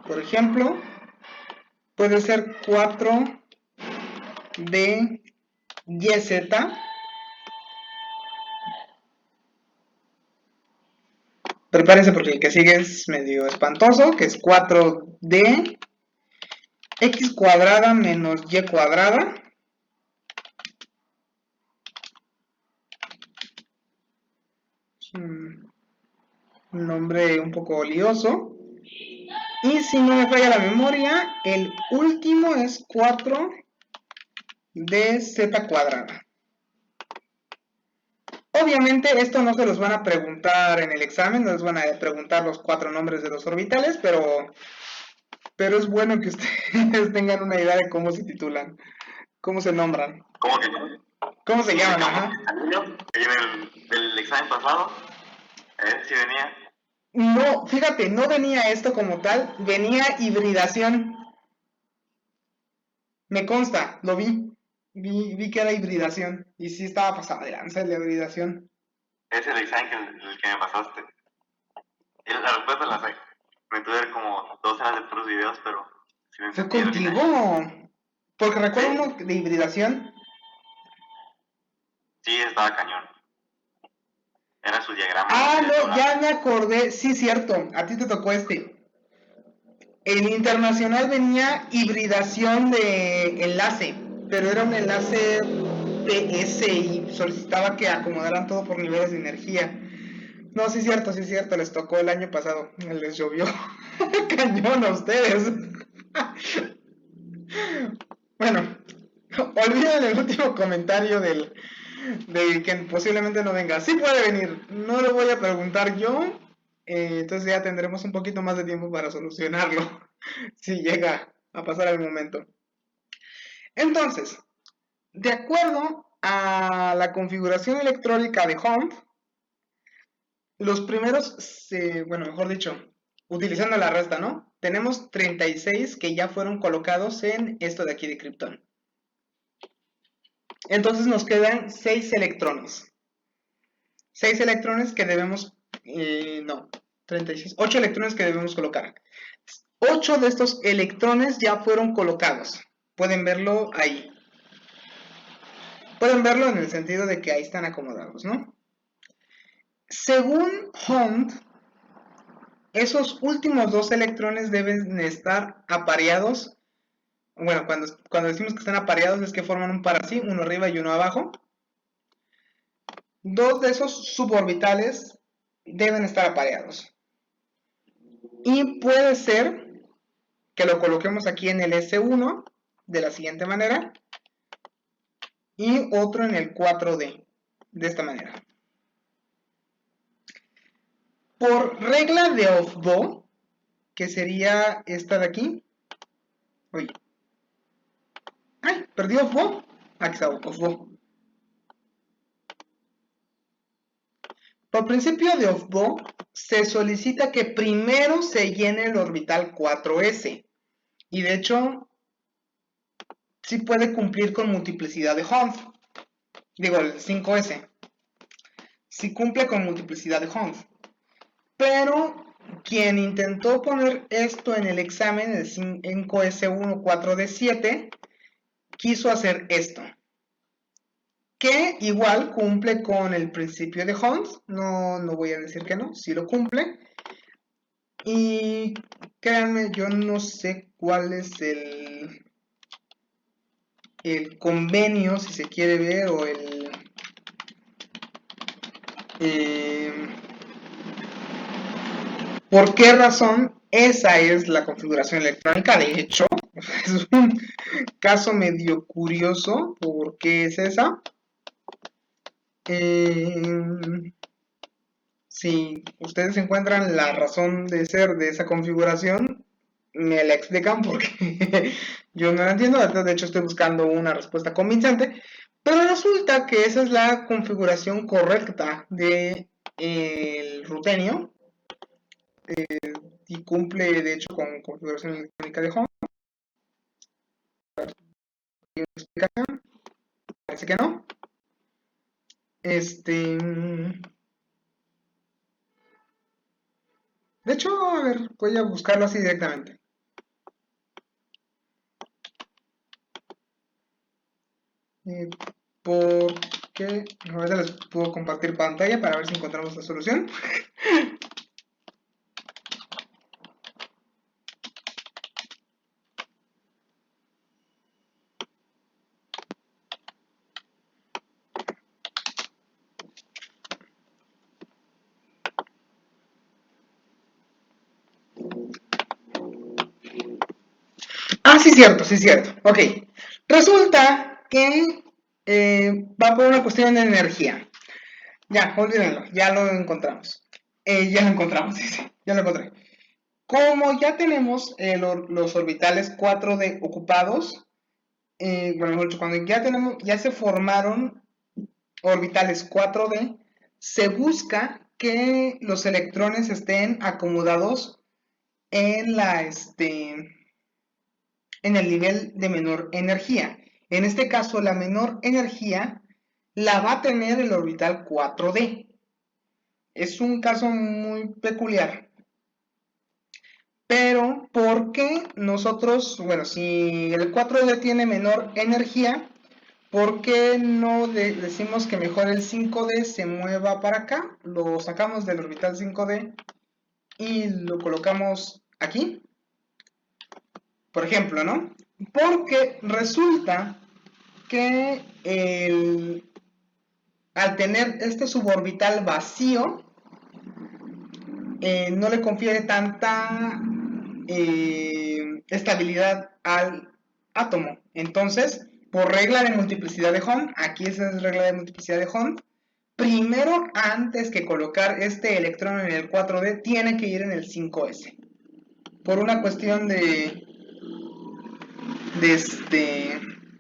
Por ejemplo, puede ser 4dyz. Prepárense porque el que sigue es medio espantoso, que es 4d x cuadrada menos y cuadrada. Es un nombre un poco lioso. Y si no me falla la memoria, el último es 4dz cuadrada. Obviamente esto no se los van a preguntar en el examen, no les van a preguntar los 4 nombres de los orbitales, pero es bueno que ustedes tengan una idea de cómo se titulan, cómo se nombran. ¿Cómo se llaman? Ajá. En el examen pasado, sí venía. No, fíjate, no venía esto como tal, venía hibridación. Me consta, lo vi. Vi que era hibridación. Y sí estaba pasada de lanza la hibridación. Es el examen el que me pasaste. Y la respuesta la sé. Me tuve como 2 horas de puros videos, pero sí me ¿Fue entendí al final. contigo? Porque recuerdo uno de hibridación. Sí, estaba cañón. Era su diagrama. Ah, no, ya me acordé. Sí, cierto. A ti te tocó este. El internacional venía hibridación de enlace, pero era un enlace PS y solicitaba que acomodaran todo por niveles de energía. No, sí es cierto, les tocó el año pasado, les llovió cañón a ustedes. Bueno, olviden el último comentario del que posiblemente no venga. Sí puede venir, no lo voy a preguntar yo, entonces ya tendremos un poquito más de tiempo para solucionarlo, si llega a pasar el momento. Entonces, de acuerdo a la configuración electrónica de Hund, los primeros, bueno, mejor dicho, utilizando la resta, ¿no? Tenemos 36 que ya fueron colocados en esto de aquí de Krypton. Entonces nos quedan 6 electrones. 6 electrones que debemos, no, 36, 8 electrones que debemos colocar. 8 de estos electrones ya fueron colocados. Pueden verlo ahí. Pueden verlo en el sentido de que ahí están acomodados, ¿no? Según Hund, esos últimos 2 electrones deben estar apareados. Bueno, cuando decimos que están apareados es que forman un par así, uno arriba y uno abajo. 2 de esos suborbitales deben estar apareados. Y puede ser que lo coloquemos aquí en el S1 de la siguiente manera y otro en el 4D de esta manera. Por regla de Aufbau, que sería esta de aquí. Oye. ¡Ay! Perdí Aufbau. Aquí está Aufbau. Por principio de Aufbau, se solicita que primero se llene el orbital 4s. Y de hecho, sí puede cumplir con multiplicidad de Hund. Digo, el 5s. Sí cumple con multiplicidad de Hund. Pero quien intentó poner esto en el examen, el 5s1 4d7, quiso hacer esto. Que igual cumple con el principio de Hund. No voy a decir que no, sí lo cumple. Y créanme, yo no sé cuál es el convenio, si se quiere ver, o ¿por qué razón? Esa es la configuración electrónica. De hecho, es un caso medio curioso. ¿Por qué es esa? Si ustedes encuentran la razón de ser de esa configuración, me la explican porque yo no la entiendo. De hecho, estoy buscando una respuesta convincente. Pero resulta que esa es la configuración correcta de el rutenio y cumple de hecho con configuración electrónica de home. Explicación, parece que no. De hecho, a ver, voy a buscarlo así directamente. Porque ahorita les puedo compartir pantalla para ver si encontramos la solución. Ah, sí, cierto, sí, cierto. Ok. Resulta que va por una cuestión de energía. Ya, olvídenlo, ya lo encontramos. Ya lo encontramos, sí, ya lo encontré. Como ya tenemos los orbitales 4D ocupados, bueno, mejor dicho, cuando ya se formaron orbitales 4D, se busca que los electrones estén acomodados en en el nivel de menor energía. En este caso, la menor energía la va a tener el orbital 4D. Es un caso muy peculiar. Pero, ¿por qué nosotros, bueno, si el 4D tiene menor energía, ¿por qué no decimos que mejor el 5D se mueva para acá? Lo sacamos del orbital 5D y lo colocamos aquí, por ejemplo, ¿no? Porque resulta que al tener este suborbital vacío, no le confiere tanta estabilidad al átomo. Entonces, por regla de multiplicidad de Hond, aquí esa es regla de multiplicidad de Hond, primero, antes que colocar este electrón en el 4D, tiene que ir en el 5S. Por una cuestión de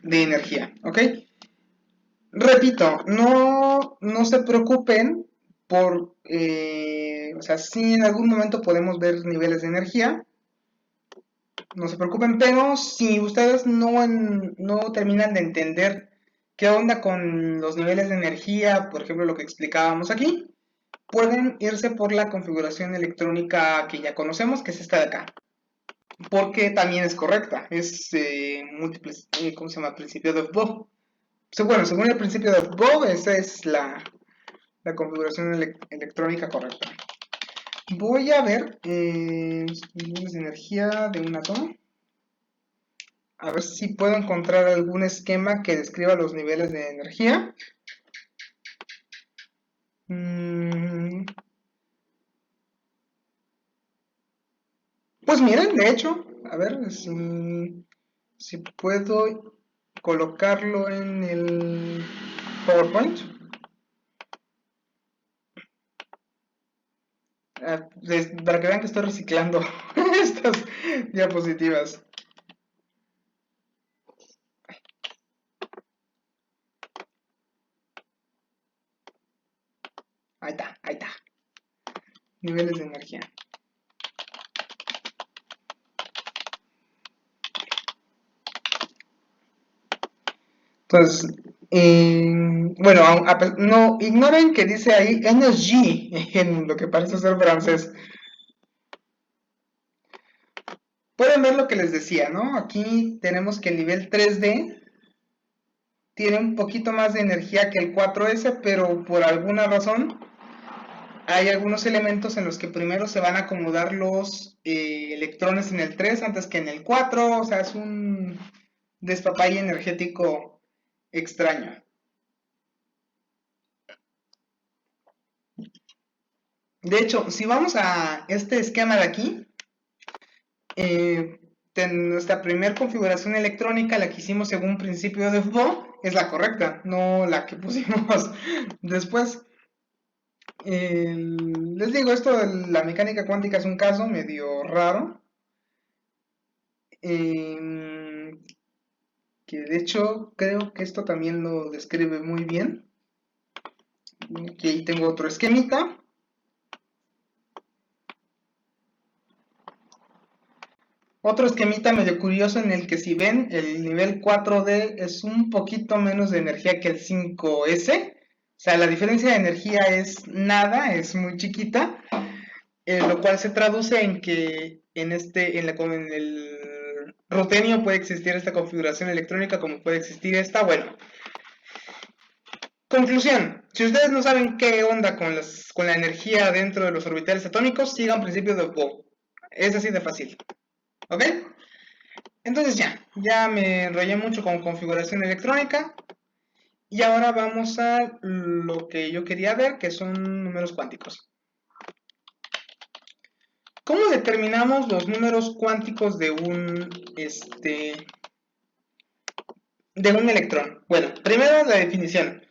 energía, ¿ok? Repito, no se preocupen o sea, sí en algún momento podemos ver niveles de energía, no se preocupen, pero si ustedes no terminan de entender qué onda con los niveles de energía, por ejemplo lo que explicábamos aquí, pueden irse por la configuración electrónica que ya conocemos, que es esta de acá, porque también es correcta, es ¿cómo se llama? Principio de Bob. Bueno, según el principio de Bob, esa es la configuración electrónica correcta. Voy a ver niveles de energía de un átomo. A ver si puedo encontrar algún esquema que describa los niveles de energía. Pues miren, de hecho, a ver si puedo colocarlo en el PowerPoint. Para que vean que estoy reciclando estas diapositivas. Ahí está, ahí está. Niveles de energía. Entonces, bueno, no ignoren que dice ahí energy en lo que parece ser francés. Pueden ver lo que les decía, ¿no? Aquí tenemos que el nivel 3D tiene un poquito más de energía que el 4S, pero por alguna razón hay algunos elementos en los que primero se van a acomodar los electrones en el 3 antes que en el 4, o sea, es un despapalle energético extraño. De hecho, si vamos a este esquema de aquí, nuestra primera configuración electrónica, la que hicimos según principio de Foucault, es la correcta, no la que pusimos después. Les digo, esto de la mecánica cuántica es un caso medio raro. Que de hecho creo que esto también lo describe muy bien. Aquí ahí tengo otro esquemita. Otro esquemita medio curioso en el que si ven el nivel 4D es un poquito menos de energía que el 5S. O sea, la diferencia de energía es nada, es muy chiquita. Lo cual se traduce en que en el rutenio puede existir esta configuración electrónica como puede existir esta. Bueno, conclusión, si ustedes no saben qué onda con la energía dentro de los orbitales atómicos, sigan principio de Bohr. Es así de fácil. ¿Ok? Entonces ya me enrollé mucho con configuración electrónica. Y ahora vamos a lo que yo quería ver, que son números cuánticos. ¿Cómo determinamos los números cuánticos de un electrón? Bueno, primero la definición.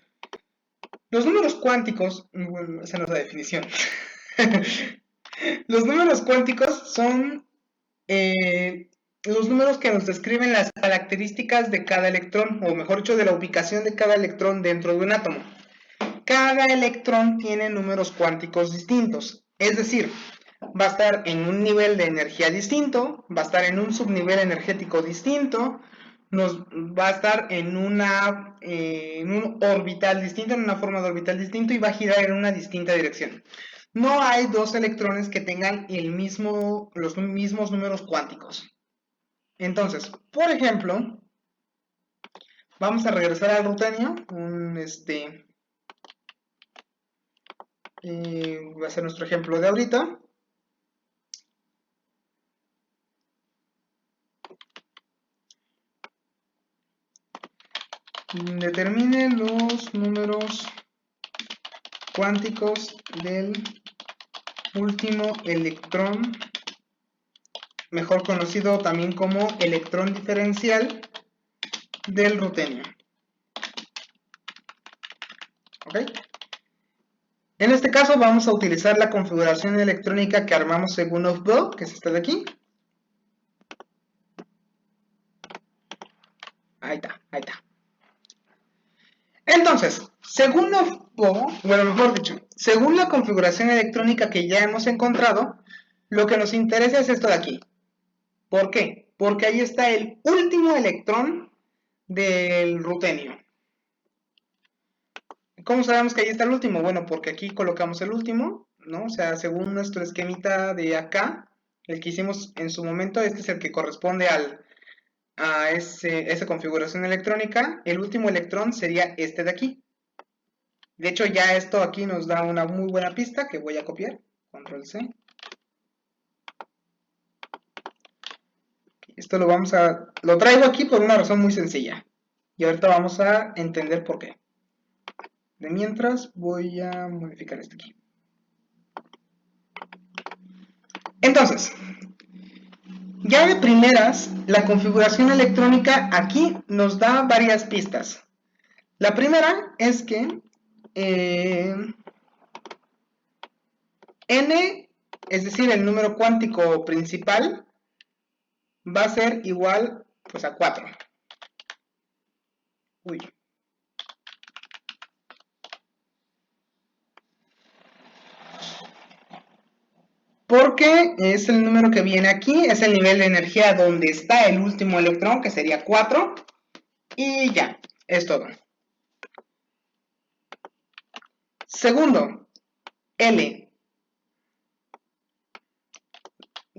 Los números cuánticos, bueno, esa no es la definición. Los números cuánticos son los números que nos describen las características de cada electrón, o mejor dicho, de la ubicación de cada electrón dentro de un átomo. Cada electrón tiene números cuánticos distintos, es decir, va a estar en un nivel de energía distinto, va a estar en un subnivel energético distinto, va a estar en un orbital distinto, en una forma de orbital distinto y va a girar en una distinta dirección. No hay dos electrones que tengan los mismos números cuánticos. Entonces, por ejemplo, vamos a regresar al rutenio, va a ser nuestro ejemplo de ahorita. Determine los números cuánticos del último electrón, mejor conocido también como electrón diferencial del rutenio. ¿Ok? En este caso vamos a utilizar la configuración electrónica que armamos según Aufbau, que es esta de aquí. Ahí está, ahí está. Entonces, según Aufbau, bueno, mejor dicho, según la configuración electrónica que ya hemos encontrado, lo que nos interesa es esto de aquí. ¿Por qué? Porque ahí está el último electrón del rutenio. ¿Cómo sabemos que ahí está el último? Bueno, porque aquí colocamos el último, ¿no? O sea, según nuestro esquemita de acá, el que hicimos en su momento, este es el que corresponde a esa configuración electrónica. El último electrón sería este de aquí. De hecho, ya esto aquí nos da una muy buena pista que voy a copiar. Control C. Esto lo traigo aquí por una razón muy sencilla. Y ahorita vamos a entender por qué. De mientras voy a modificar esto aquí. Entonces, ya de primeras, la configuración electrónica aquí nos da varias pistas. La primera es que n, es decir, el número cuántico principal, va a ser igual pues a 4. Uy. Porque es el número que viene aquí, es el nivel de energía donde está el último electrón, que sería 4. Y ya, es todo. Segundo, L.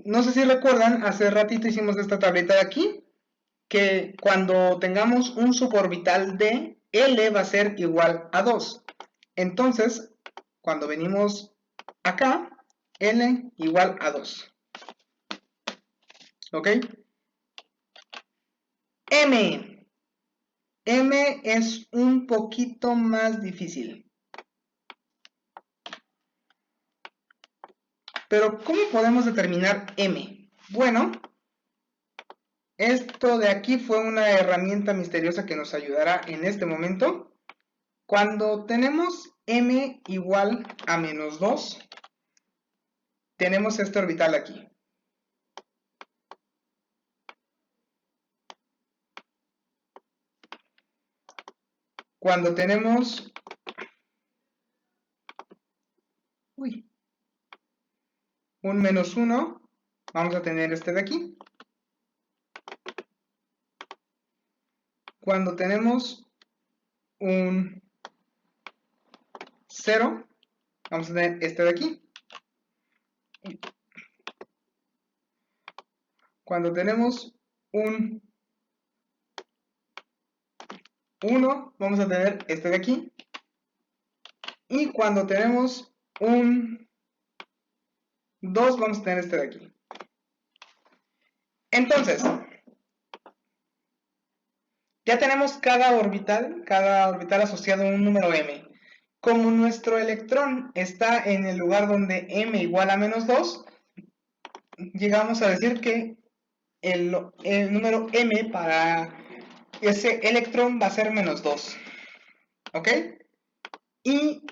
No sé si recuerdan, hace ratito hicimos esta tableta de aquí, que cuando tengamos un suborbital D, L va a ser igual a 2. Entonces, cuando venimos acá, L igual a 2. ¿Ok? M. M es un poquito más difícil. Pero, ¿cómo podemos determinar M? Bueno, esto de aquí fue una herramienta misteriosa que nos ayudará en este momento. Cuando tenemos m igual a menos 2, tenemos este orbital aquí. Cuando tenemos un menos 1, vamos a tener este de aquí. Cuando tenemos un 0, vamos a tener este de aquí. Cuando tenemos un 1, vamos a tener este de aquí. Y cuando tenemos un 2, vamos a tener este de aquí. Entonces, ya tenemos cada orbital asociado a un número m. Como nuestro electrón está en el lugar donde m igual a menos 2, llegamos a decir que el número m para ese electrón va a ser menos 2. ¿Ok? Y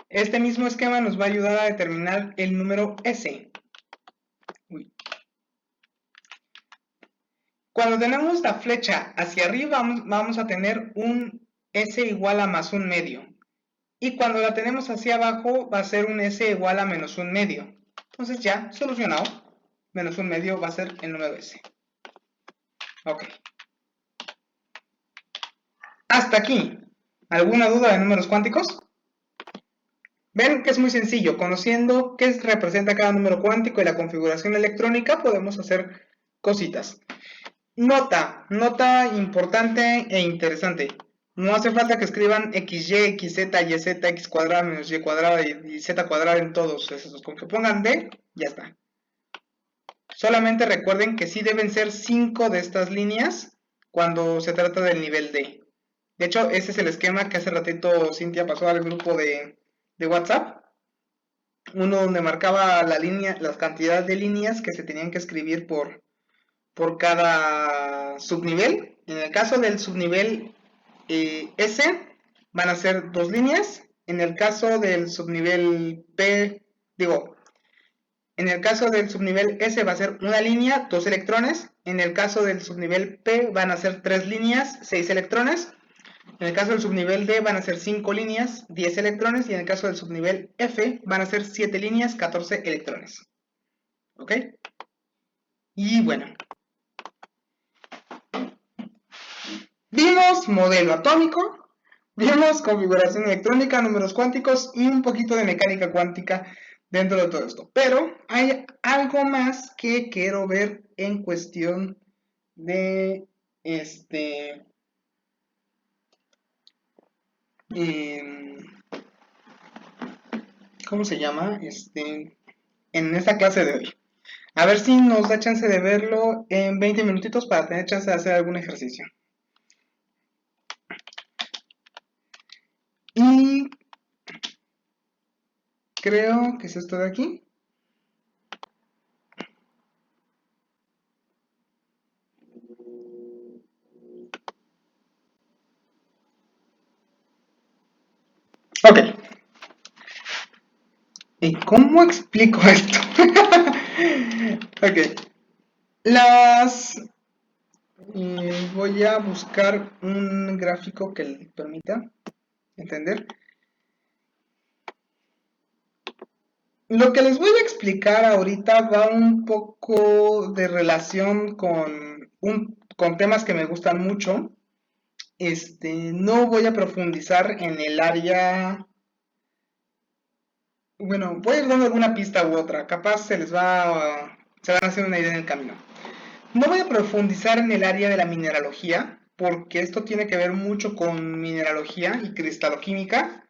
este mismo esquema nos va a ayudar a determinar el número s. Cuando tenemos la flecha hacia arriba, vamos a tener un s igual a más un medio. Y cuando la tenemos hacia abajo, va a ser un s igual a menos un medio. Entonces ya, solucionado, menos un medio va a ser el número s. Ok. Hasta aquí. ¿Alguna duda de números cuánticos? Ven que es muy sencillo. Conociendo qué representa cada número cuántico y la configuración electrónica, podemos hacer cositas. Nota importante e interesante. No hace falta que escriban xy, xz, yz, x cuadrada menos y cuadrada y z cuadrada en todos esos. Con que pongan d, ya está. Solamente recuerden que sí deben ser 5 de estas líneas cuando se trata del nivel D. De hecho, ese es el esquema que hace ratito Cintia pasó al grupo de WhatsApp. Uno donde marcaba la línea, las cantidades de líneas que se tenían que escribir por cada subnivel. En el caso del subnivel S van a ser 2 líneas. En el caso del subnivel P, en el caso del subnivel S va a ser una línea, 2 electrones. En el caso del subnivel P van a ser 3 líneas, 6 electrones. En el caso del subnivel D van a ser 5 líneas, 10 electrones. Y en el caso del subnivel F van a ser 7 líneas, 14 electrones. ¿Ok? Y bueno, vimos modelo atómico, vimos configuración electrónica, números cuánticos y un poquito de mecánica cuántica dentro de todo esto. Pero hay algo más que quiero ver en cuestión de ¿cómo se llama? En esta clase de hoy. A ver si nos da chance de verlo en 20 minutitos para tener chance de hacer algún ejercicio. Y creo que es esto de aquí. Ok. ¿Y cómo explico esto? Ok. Voy a buscar un gráfico que le permita entender. Lo que les voy a explicar ahorita va un poco de relación con temas que me gustan mucho. No voy a profundizar en el área. Bueno, voy a ir dando alguna pista u otra. Capaz se van a hacer una idea en el camino. No voy a profundizar en el área de la mineralogía, porque esto tiene que ver mucho con mineralogía y cristaloquímica,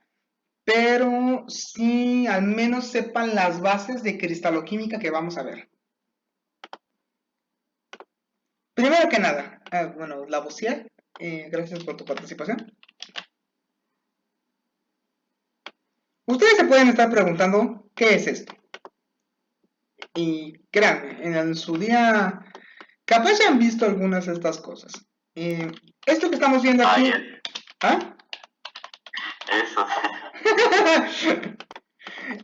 pero sí al menos sepan las bases de cristaloquímica que vamos a ver. Primero que nada, bueno, Lavoisier, gracias por tu participación. Ustedes se pueden estar preguntando, ¿qué es esto? Y créanme, en su día, capaz ya han visto algunas de estas cosas. Esto que estamos viendo aquí... Eso.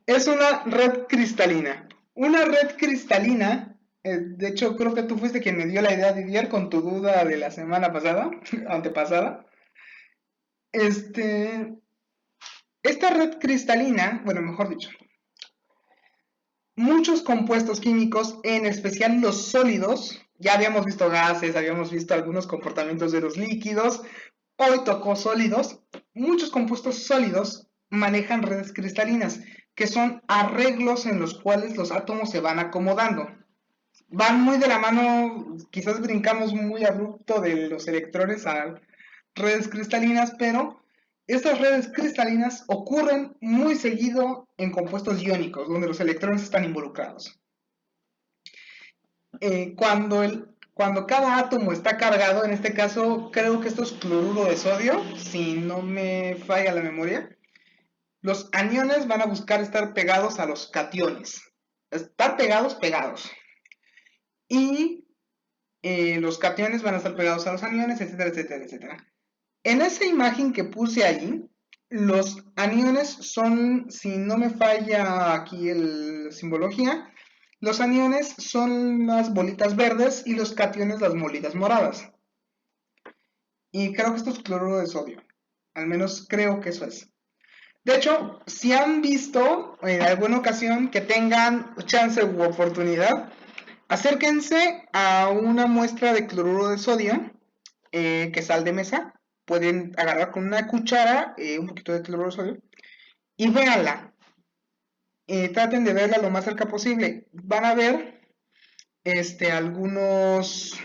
Es una red cristalina. Una red cristalina, de hecho creo que tú fuiste quien me dio la idea, Didier, con tu duda de la semana pasada, antepasada. Esta red cristalina, bueno, mejor dicho, muchos compuestos químicos, en especial los sólidos, ya habíamos visto gases, habíamos visto algunos comportamientos de los líquidos, hoy tocó sólidos, muchos compuestos sólidos manejan redes cristalinas, que son arreglos en los cuales los átomos se van acomodando. Van muy de la mano, quizás brincamos muy abrupto de los electrones a redes cristalinas, pero estas redes cristalinas ocurren muy seguido en compuestos iónicos, donde los electrones están involucrados. Cuando cada átomo está cargado, en este caso creo que esto es cloruro de sodio, si no me falla la memoria, los aniones van a buscar estar pegados a los cationes, estar pegados. Y los cationes van a estar pegados a los aniones, etcétera, etcétera, etcétera. En esa imagen que puse allí, los aniones son, si no me falla aquí la simbología, los aniones son las bolitas verdes y los cationes las bolitas moradas. Y creo que esto es cloruro de sodio. Al menos creo que eso es. De hecho, si han visto en alguna ocasión que tengan chance u oportunidad, acérquense a una muestra de cloruro de sodio, que sal de mesa. Pueden agarrar con una cuchara un poquito de cloruro de sodio y véanla. Traten de verla lo más cerca posible. Van a ver algunos...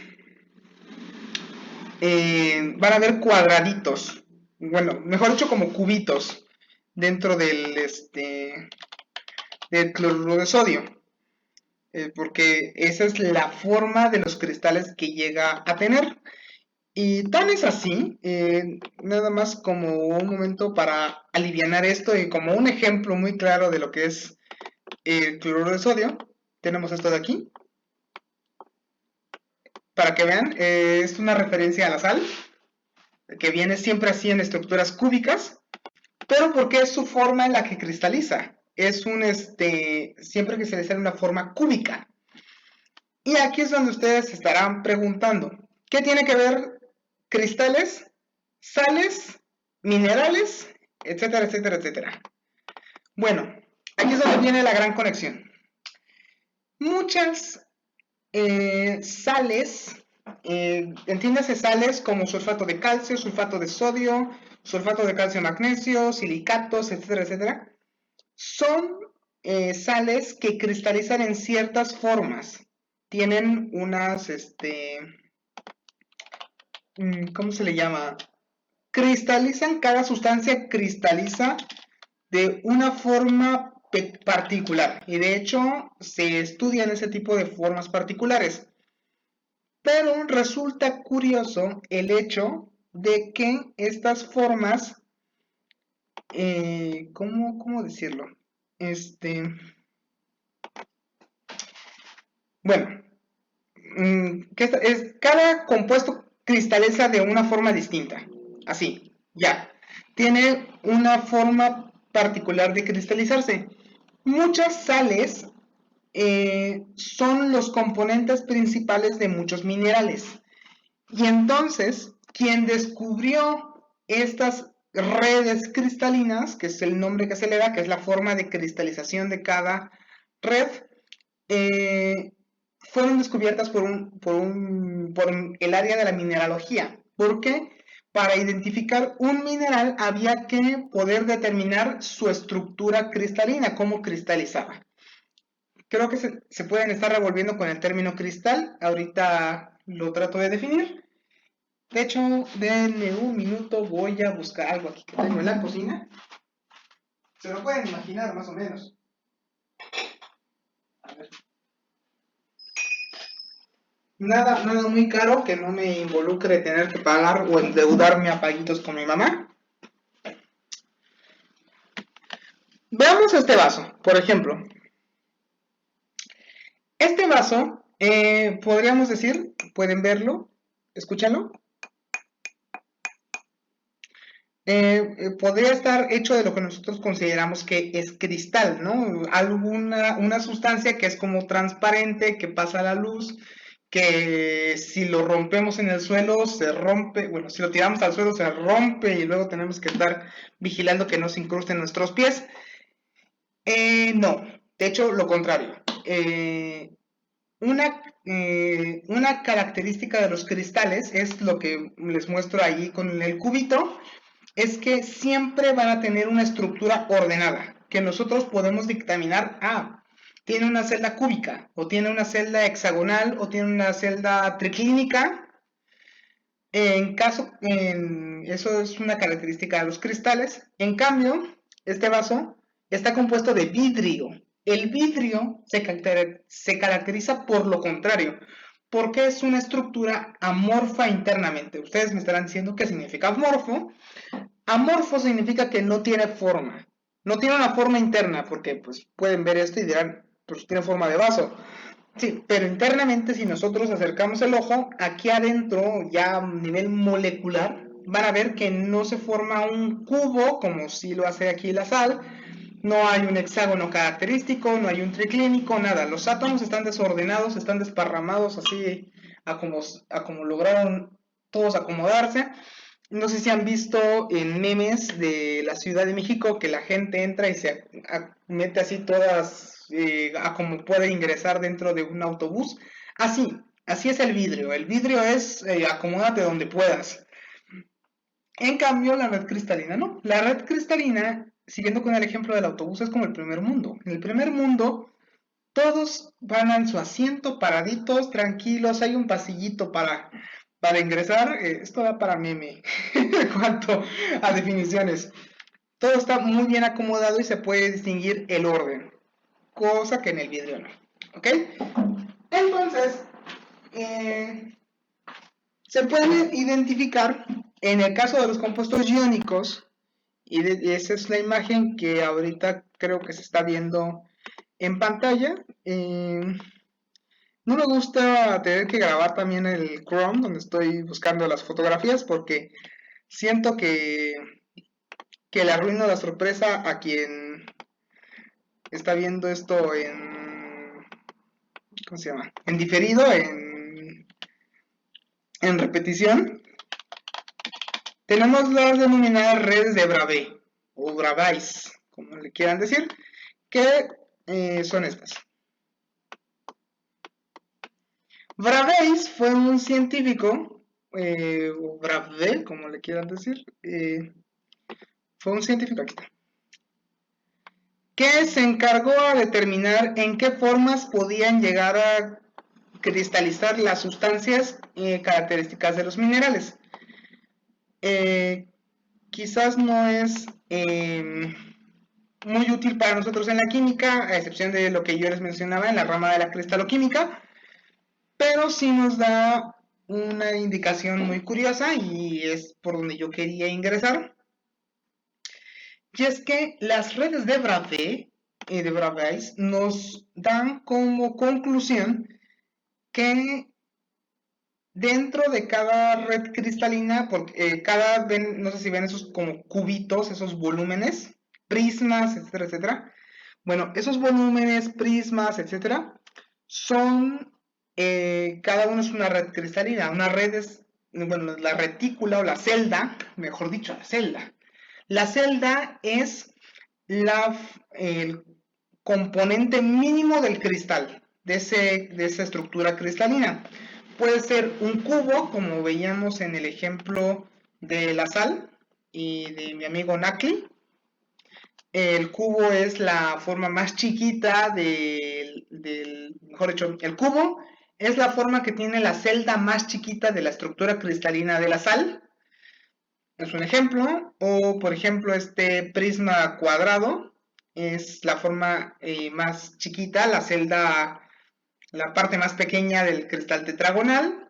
van a ver cuadraditos. Bueno, mejor dicho, como cubitos dentro del cloruro de sodio. Porque esa es la forma de los cristales que llega a tener. Y tan es así, nada más como un momento para alivianar esto y como un ejemplo muy claro de lo que es el cloruro de sodio, tenemos esto de aquí. Para que vean, es una referencia a la sal, que viene siempre así en estructuras cúbicas, pero porque es su forma en la que cristaliza. Es siempre que se le sale una forma cúbica. Y aquí es donde ustedes se estarán preguntando, ¿qué tiene que ver cristales, sales, minerales, etcétera, etcétera, etcétera? Bueno, aquí es donde viene la gran conexión. Muchas sales, entiéndase sales como sulfato de calcio, sulfato de sodio, sulfato de calcio magnesio, silicatos, etcétera, etcétera, son sales que cristalizan en ciertas formas. Tienen unas, ¿cómo se le llama? Cristalizan, cada sustancia cristaliza de una forma particular. Y de hecho, se estudian ese tipo de formas particulares. Pero resulta curioso el hecho de que estas formas, ¿cómo decirlo? Bueno, cada compuesto cristaliza de una forma distinta. Así, ya. Tiene una forma particular de cristalizarse. Muchas sales son los componentes principales de muchos minerales. Y entonces, quien descubrió estas redes cristalinas, que es el nombre que se le da, que es la forma de cristalización de cada red, fueron descubiertas por el área de la mineralogía. ¿Por qué? Para identificar un mineral había que poder determinar su estructura cristalina, cómo cristalizaba. Creo que se pueden estar revolviendo con el término cristal. Ahorita lo trato de definir. De hecho, denme un minuto, voy a buscar algo aquí que tengo en la cocina. Se lo pueden imaginar más o menos. A ver. Nada muy caro que no me involucre tener que pagar o endeudarme a paguitos con mi mamá. Veamos este vaso, por ejemplo. Este vaso, podríamos decir, pueden verlo, escúchalo. podría estar hecho de lo que nosotros consideramos que es cristal, ¿no? Una sustancia que es como transparente, que pasa la luz, que si lo rompemos en el suelo se rompe, bueno, si lo tiramos al suelo se rompe y luego tenemos que estar vigilando que no se incruste en nuestros pies. No, de hecho lo contrario. Una característica de los cristales es lo que les muestro ahí con el cubito, es que siempre van a tener una estructura ordenada, que nosotros podemos dictaminar, tiene una celda cúbica, o tiene una celda hexagonal, o tiene una celda triclínica. Eso es una característica de los cristales. En cambio, este vaso está compuesto de vidrio. El vidrio se caracteriza por lo contrario, porque es una estructura amorfa internamente. Ustedes me estarán diciendo qué significa amorfo. Amorfo significa que no tiene forma. No tiene una forma interna, porque pues pueden ver esto y dirán, pues tiene forma de vaso. Sí, pero internamente si nosotros acercamos el ojo, aquí adentro, ya a nivel molecular, van a ver que no se forma un cubo, como si lo hace aquí la sal, no hay un hexágono característico, no hay un triclínico, nada. Los átomos están desordenados, están desparramados así a como lograron todos acomodarse. No sé si han visto en memes de la Ciudad de México que la gente entra y se mete así todas a como puede ingresar dentro de un autobús. Así es el vidrio. El vidrio es acomódate donde puedas. En cambio, la red cristalina no. La red cristalina, siguiendo con el ejemplo del autobús, es como el primer mundo. En el primer mundo, todos van en su asiento, paraditos, tranquilos. Hay un pasillito para ingresar. Esto da para meme en cuanto a definiciones. Todo está muy bien acomodado y se puede distinguir el orden, cosa que en el vidrio no. ¿Ok? Entonces, se puede identificar en el caso de los compuestos iónicos, y esa es la imagen que ahorita creo que se está viendo en pantalla. No me gusta tener que grabar también el Chrome donde estoy buscando las fotografías porque siento que le arruino la sorpresa a quien está viendo esto en, ¿cómo se llama? En diferido, en repetición. Tenemos las denominadas redes de Bravais, o Bravais, como le quieran decir, que son estas. Bravais fue un científico, o Bravais, como le quieran decir, fue un científico, aquí está, que se encargó a determinar en qué formas podían llegar a cristalizar las sustancias características de los minerales. Quizás no es muy útil para nosotros en la química, a excepción de lo que yo les mencionaba en la rama de la cristaloquímica, pero sí nos da una indicación muy curiosa y es por donde yo quería ingresar. Y es que las redes de Bravais nos dan como conclusión que dentro de cada red cristalina, porque no sé si ven esos como cubitos, esos volúmenes, prismas, etcétera, etcétera. Bueno, esos volúmenes, prismas, etcétera, son, cada uno es una red cristalina. Una red es, bueno, la retícula o la celda, mejor dicho, la celda. La celda es el componente mínimo del cristal, de esa estructura cristalina. Puede ser un cubo, como veíamos en el ejemplo de la sal y de mi amigo Naki. El cubo es la forma más chiquita mejor dicho, el cubo es la forma que tiene la celda más chiquita de la estructura cristalina de la sal. Es un ejemplo. O, por ejemplo, este prisma cuadrado es la forma más chiquita, la celda, la parte más pequeña del cristal tetragonal.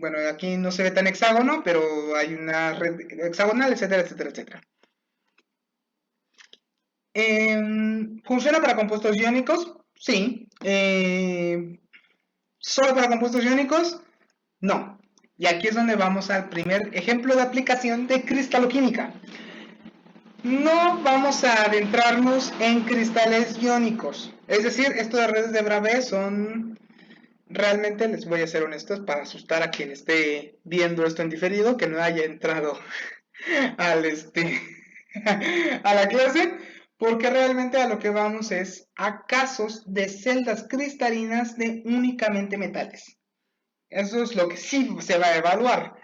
Bueno, aquí no se ve tan hexágono, pero hay una red hexagonal, etcétera, etcétera, etcétera. ¿Funciona para compuestos iónicos? Sí. ¿Solo para compuestos iónicos? No. Y aquí es donde vamos al primer ejemplo de aplicación de cristaloquímica. No vamos a adentrarnos en cristales iónicos. Es decir, esto de redes de Bravais son... Realmente les voy a ser honestos para asustar a quien esté viendo esto en diferido, que no haya entrado al a la clase, porque realmente a lo que vamos es a casos de celdas cristalinas de únicamente metales. Eso es lo que sí se va a evaluar.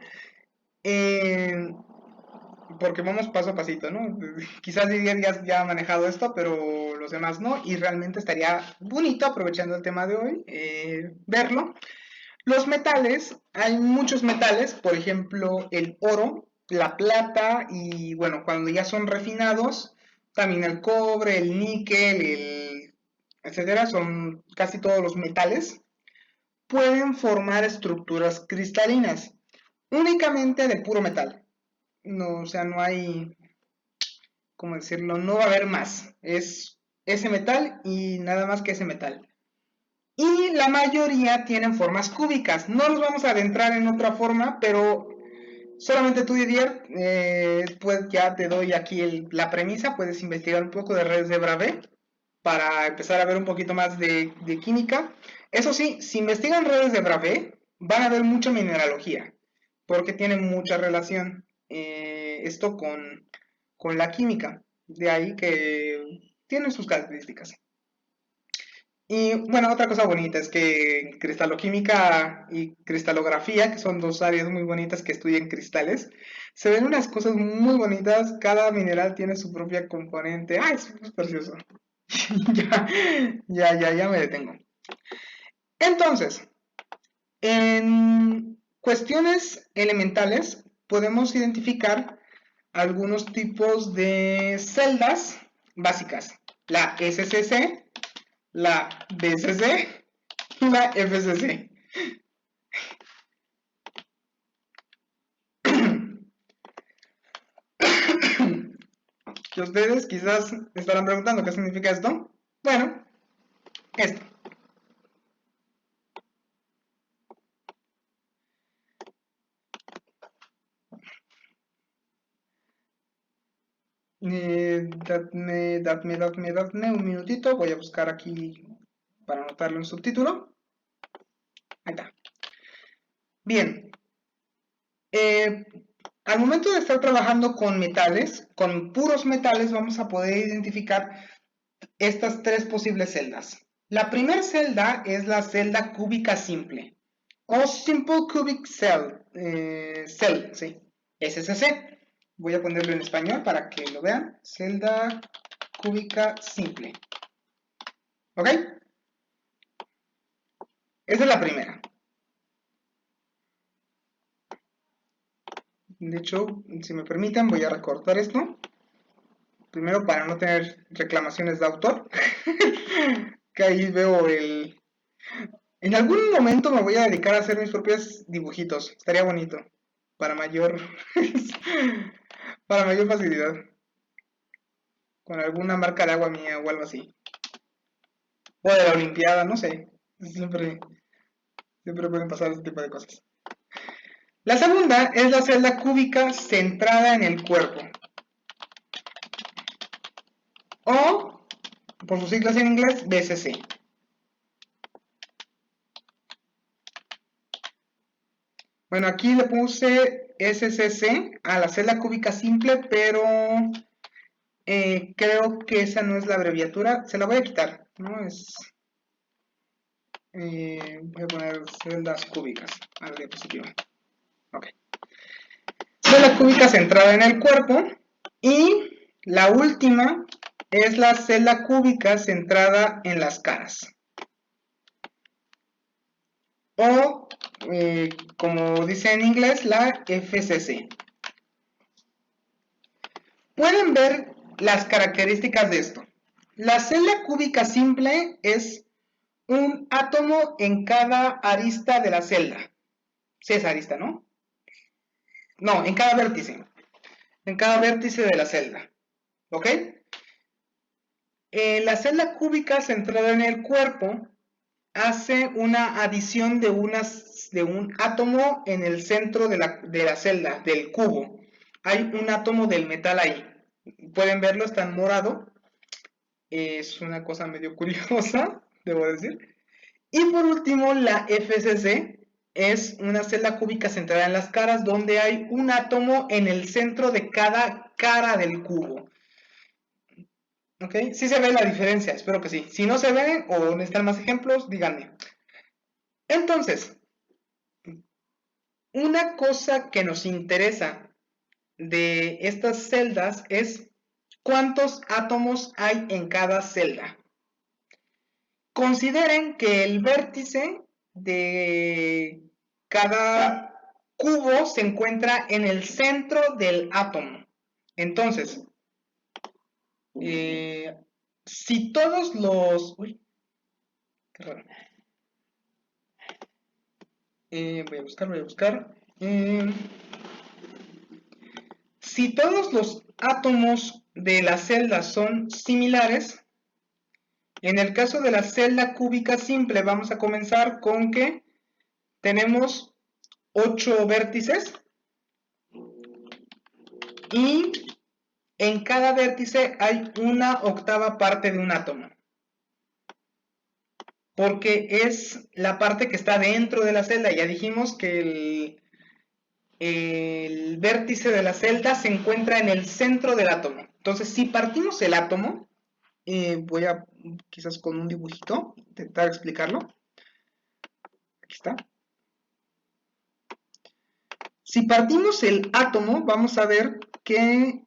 Porque vamos paso a pasito, ¿no? Quizás Didier ya ha manejado esto, pero los demás no, y realmente estaría bonito, aprovechando el tema de hoy, verlo. Los metales, hay muchos metales, por ejemplo, el oro, la plata, y bueno, cuando ya son refinados, también el cobre, el níquel, etcétera, son casi todos los metales, pueden formar estructuras cristalinas, únicamente de puro metal. No, o sea, no hay, ¿cómo decirlo? No va a haber más. Es ese metal y nada más que ese metal. Y la mayoría tienen formas cúbicas. No nos vamos a adentrar en otra forma, pero solamente tú, Didier, pues ya te doy aquí la premisa. Puedes investigar un poco de redes de Bravais para empezar a ver un poquito más de química. Eso sí, si investigan redes de Bravais, van a ver mucha mineralogía, porque tiene mucha relación esto con la química. De ahí que tiene sus características. Y bueno, otra cosa bonita es que cristaloquímica y cristalografía, que son dos áreas muy bonitas que estudian cristales, se ven unas cosas muy bonitas. Cada mineral tiene su propia componente. ¡Ay, es precioso! Ya me detengo. Entonces, en cuestiones elementales podemos identificar algunos tipos de celdas básicas. La SCC, la BCC y la FCC. Que ustedes quizás estarán preguntando qué significa esto. Bueno, esto. Dadme un minutito, voy a buscar aquí para anotarlo en subtítulo. Ahí está. Bien, al momento de estar trabajando con metales, con puros metales, vamos a poder identificar estas tres posibles celdas. La primera celda es la celda cúbica simple, o Simple Cubic Cell, sí, SCC. Voy a ponerlo en español para que lo vean. Celda cúbica simple. ¿Ok? Esa es la primera. De hecho, si me permiten, voy a recortar esto. Primero para no tener reclamaciones de autor. Que ahí veo el... En algún momento me voy a dedicar a hacer mis propios dibujitos. Estaría bonito. Para mayor... para mayor facilidad. Con alguna marca de agua mía o algo así. O de la Olimpiada, no sé. Siempre pueden pasar ese tipo de cosas. La segunda es la celda cúbica centrada en el cuerpo. O, por sus siglas en inglés, BCC. Bueno, aquí le puse SCC a la celda cúbica simple, pero creo que esa no es la abreviatura. Se la voy a quitar, ¿no? Voy a poner celdas cúbicas a la diapositiva. Ok. Celda cúbica centrada en el cuerpo. Y la última es la celda cúbica centrada en las caras. O, como dice en inglés, la FCC. Pueden ver las características de esto. La celda cúbica simple es un átomo en cada arista de la celda. Sí es arista, ¿no? No, en cada vértice. En cada vértice de la celda. ¿Ok? La celda cúbica centrada en el cuerpo, hace una adición de un átomo en el centro de la celda, del cubo. Hay un átomo del metal ahí. Pueden verlo, está en morado. Es una cosa medio curiosa, debo decir. Y por último, la FCC es una celda cúbica centrada en las caras donde hay un átomo en el centro de cada cara del cubo. ¿Ok? Sí se ve la diferencia, espero que sí. Si no se ve o necesitan más ejemplos, díganme. Entonces, una cosa que nos interesa de estas celdas es cuántos átomos hay en cada celda. Consideren que el vértice de cada cubo se encuentra en el centro del átomo. Entonces, si todos los... Uy, qué raro. Voy a buscar. Si todos los átomos de la celda son similares, en el caso de la celda cúbica simple vamos a comenzar con que tenemos 8 vértices y en cada vértice hay una octava parte de un átomo, porque es la parte que está dentro de la celda. Ya dijimos que el vértice de la celda se encuentra en el centro del átomo. Entonces, si partimos el átomo, voy a quizás con un dibujito intentar explicarlo. Aquí está. Si partimos el átomo, vamos a ver que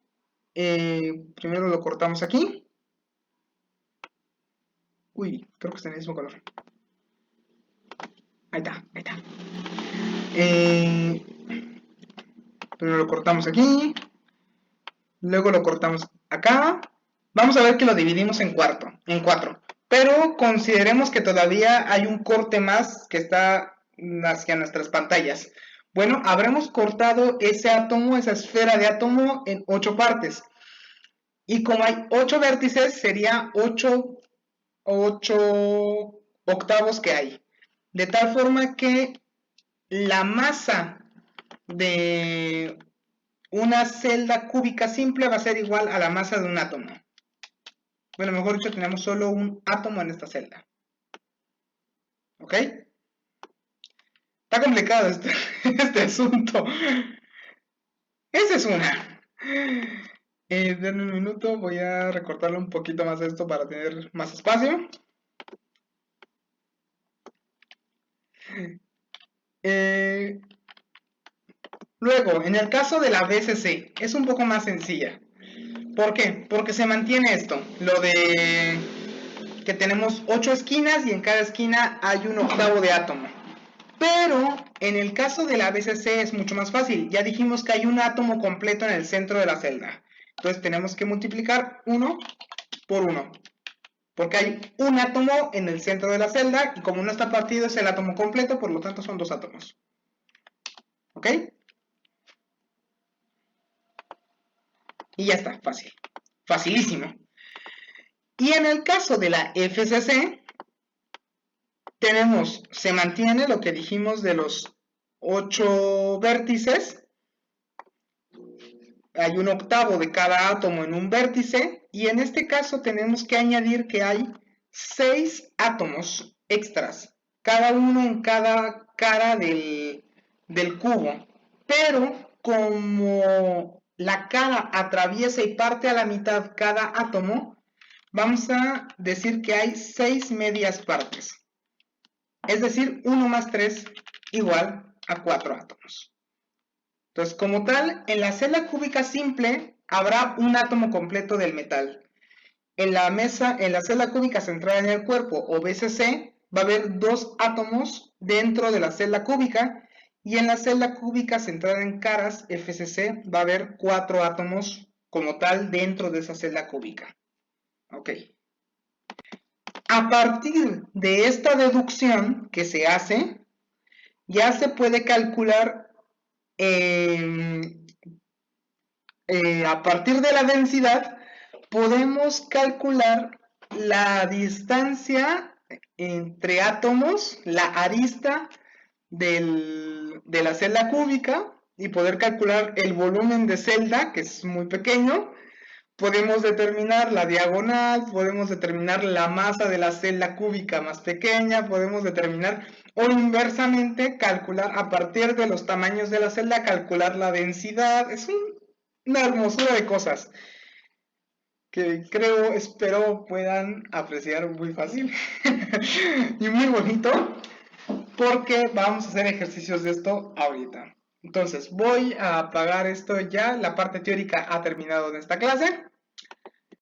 primero lo cortamos aquí. Uy, creo que está en el mismo color. Ahí está, ahí está. Primero lo cortamos aquí. Luego lo cortamos acá. Vamos a ver que lo dividimos en cuatro. Pero consideremos que todavía hay un corte más que está hacia nuestras pantallas. Bueno, habremos cortado ese átomo, esa esfera de átomo, en 8 partes. Y como hay 8 vértices, sería 8 octavos que hay. De tal forma que la masa de una celda cúbica simple va a ser igual a la masa de un átomo. Bueno, mejor dicho, tenemos solo un átomo en esta celda. ¿Ok? Está complicado este asunto. Esa es una. Denme un minuto, voy a recortarle un poquito más esto para tener más espacio. Luego, en el caso de la BCC, es un poco más sencilla. ¿Por qué? Porque se mantiene esto, lo de que tenemos 8 esquinas y en cada esquina hay un octavo de átomo. Pero en el caso de la BCC es mucho más fácil. Ya dijimos que hay un átomo completo en el centro de la celda. Entonces tenemos que multiplicar 1 por 1. Porque hay un átomo en el centro de la celda y como no está partido es el átomo completo, por lo tanto son 2 átomos. ¿Ok? Y ya está, fácil. Facilísimo. Y en el caso de la FCC, se mantiene lo que dijimos de los 8 vértices. Hay un octavo de cada átomo en un vértice. Y en este caso tenemos que añadir que hay 6 átomos extras. Cada uno en cada cara del cubo. Pero como la cara atraviesa y parte a la mitad cada átomo, vamos a decir que hay 6 medias partes. Es decir, 1 más 3 igual a 4 átomos. Entonces, como tal, en la celda cúbica simple habrá un átomo completo del metal. En la celda cúbica centrada en el cuerpo, o BCC, va a haber 2 átomos dentro de la celda cúbica, y en la celda cúbica centrada en caras, FCC, va a haber 4 átomos como tal dentro de esa celda cúbica. Ok. A partir de esta deducción que se hace, ya se puede calcular a partir de la densidad, podemos calcular la distancia entre átomos la arista de la celda cúbica y poder calcular el volumen de celda, que es muy pequeño. Podemos determinar la diagonal, podemos determinar la masa de la celda cúbica más pequeña, podemos determinar o inversamente calcular a partir de los tamaños de la celda, calcular la densidad. Es una hermosura de cosas que espero puedan apreciar muy fácil y muy bonito, porque vamos a hacer ejercicios de esto ahorita. Entonces voy a apagar esto ya, la parte teórica ha terminado en esta clase.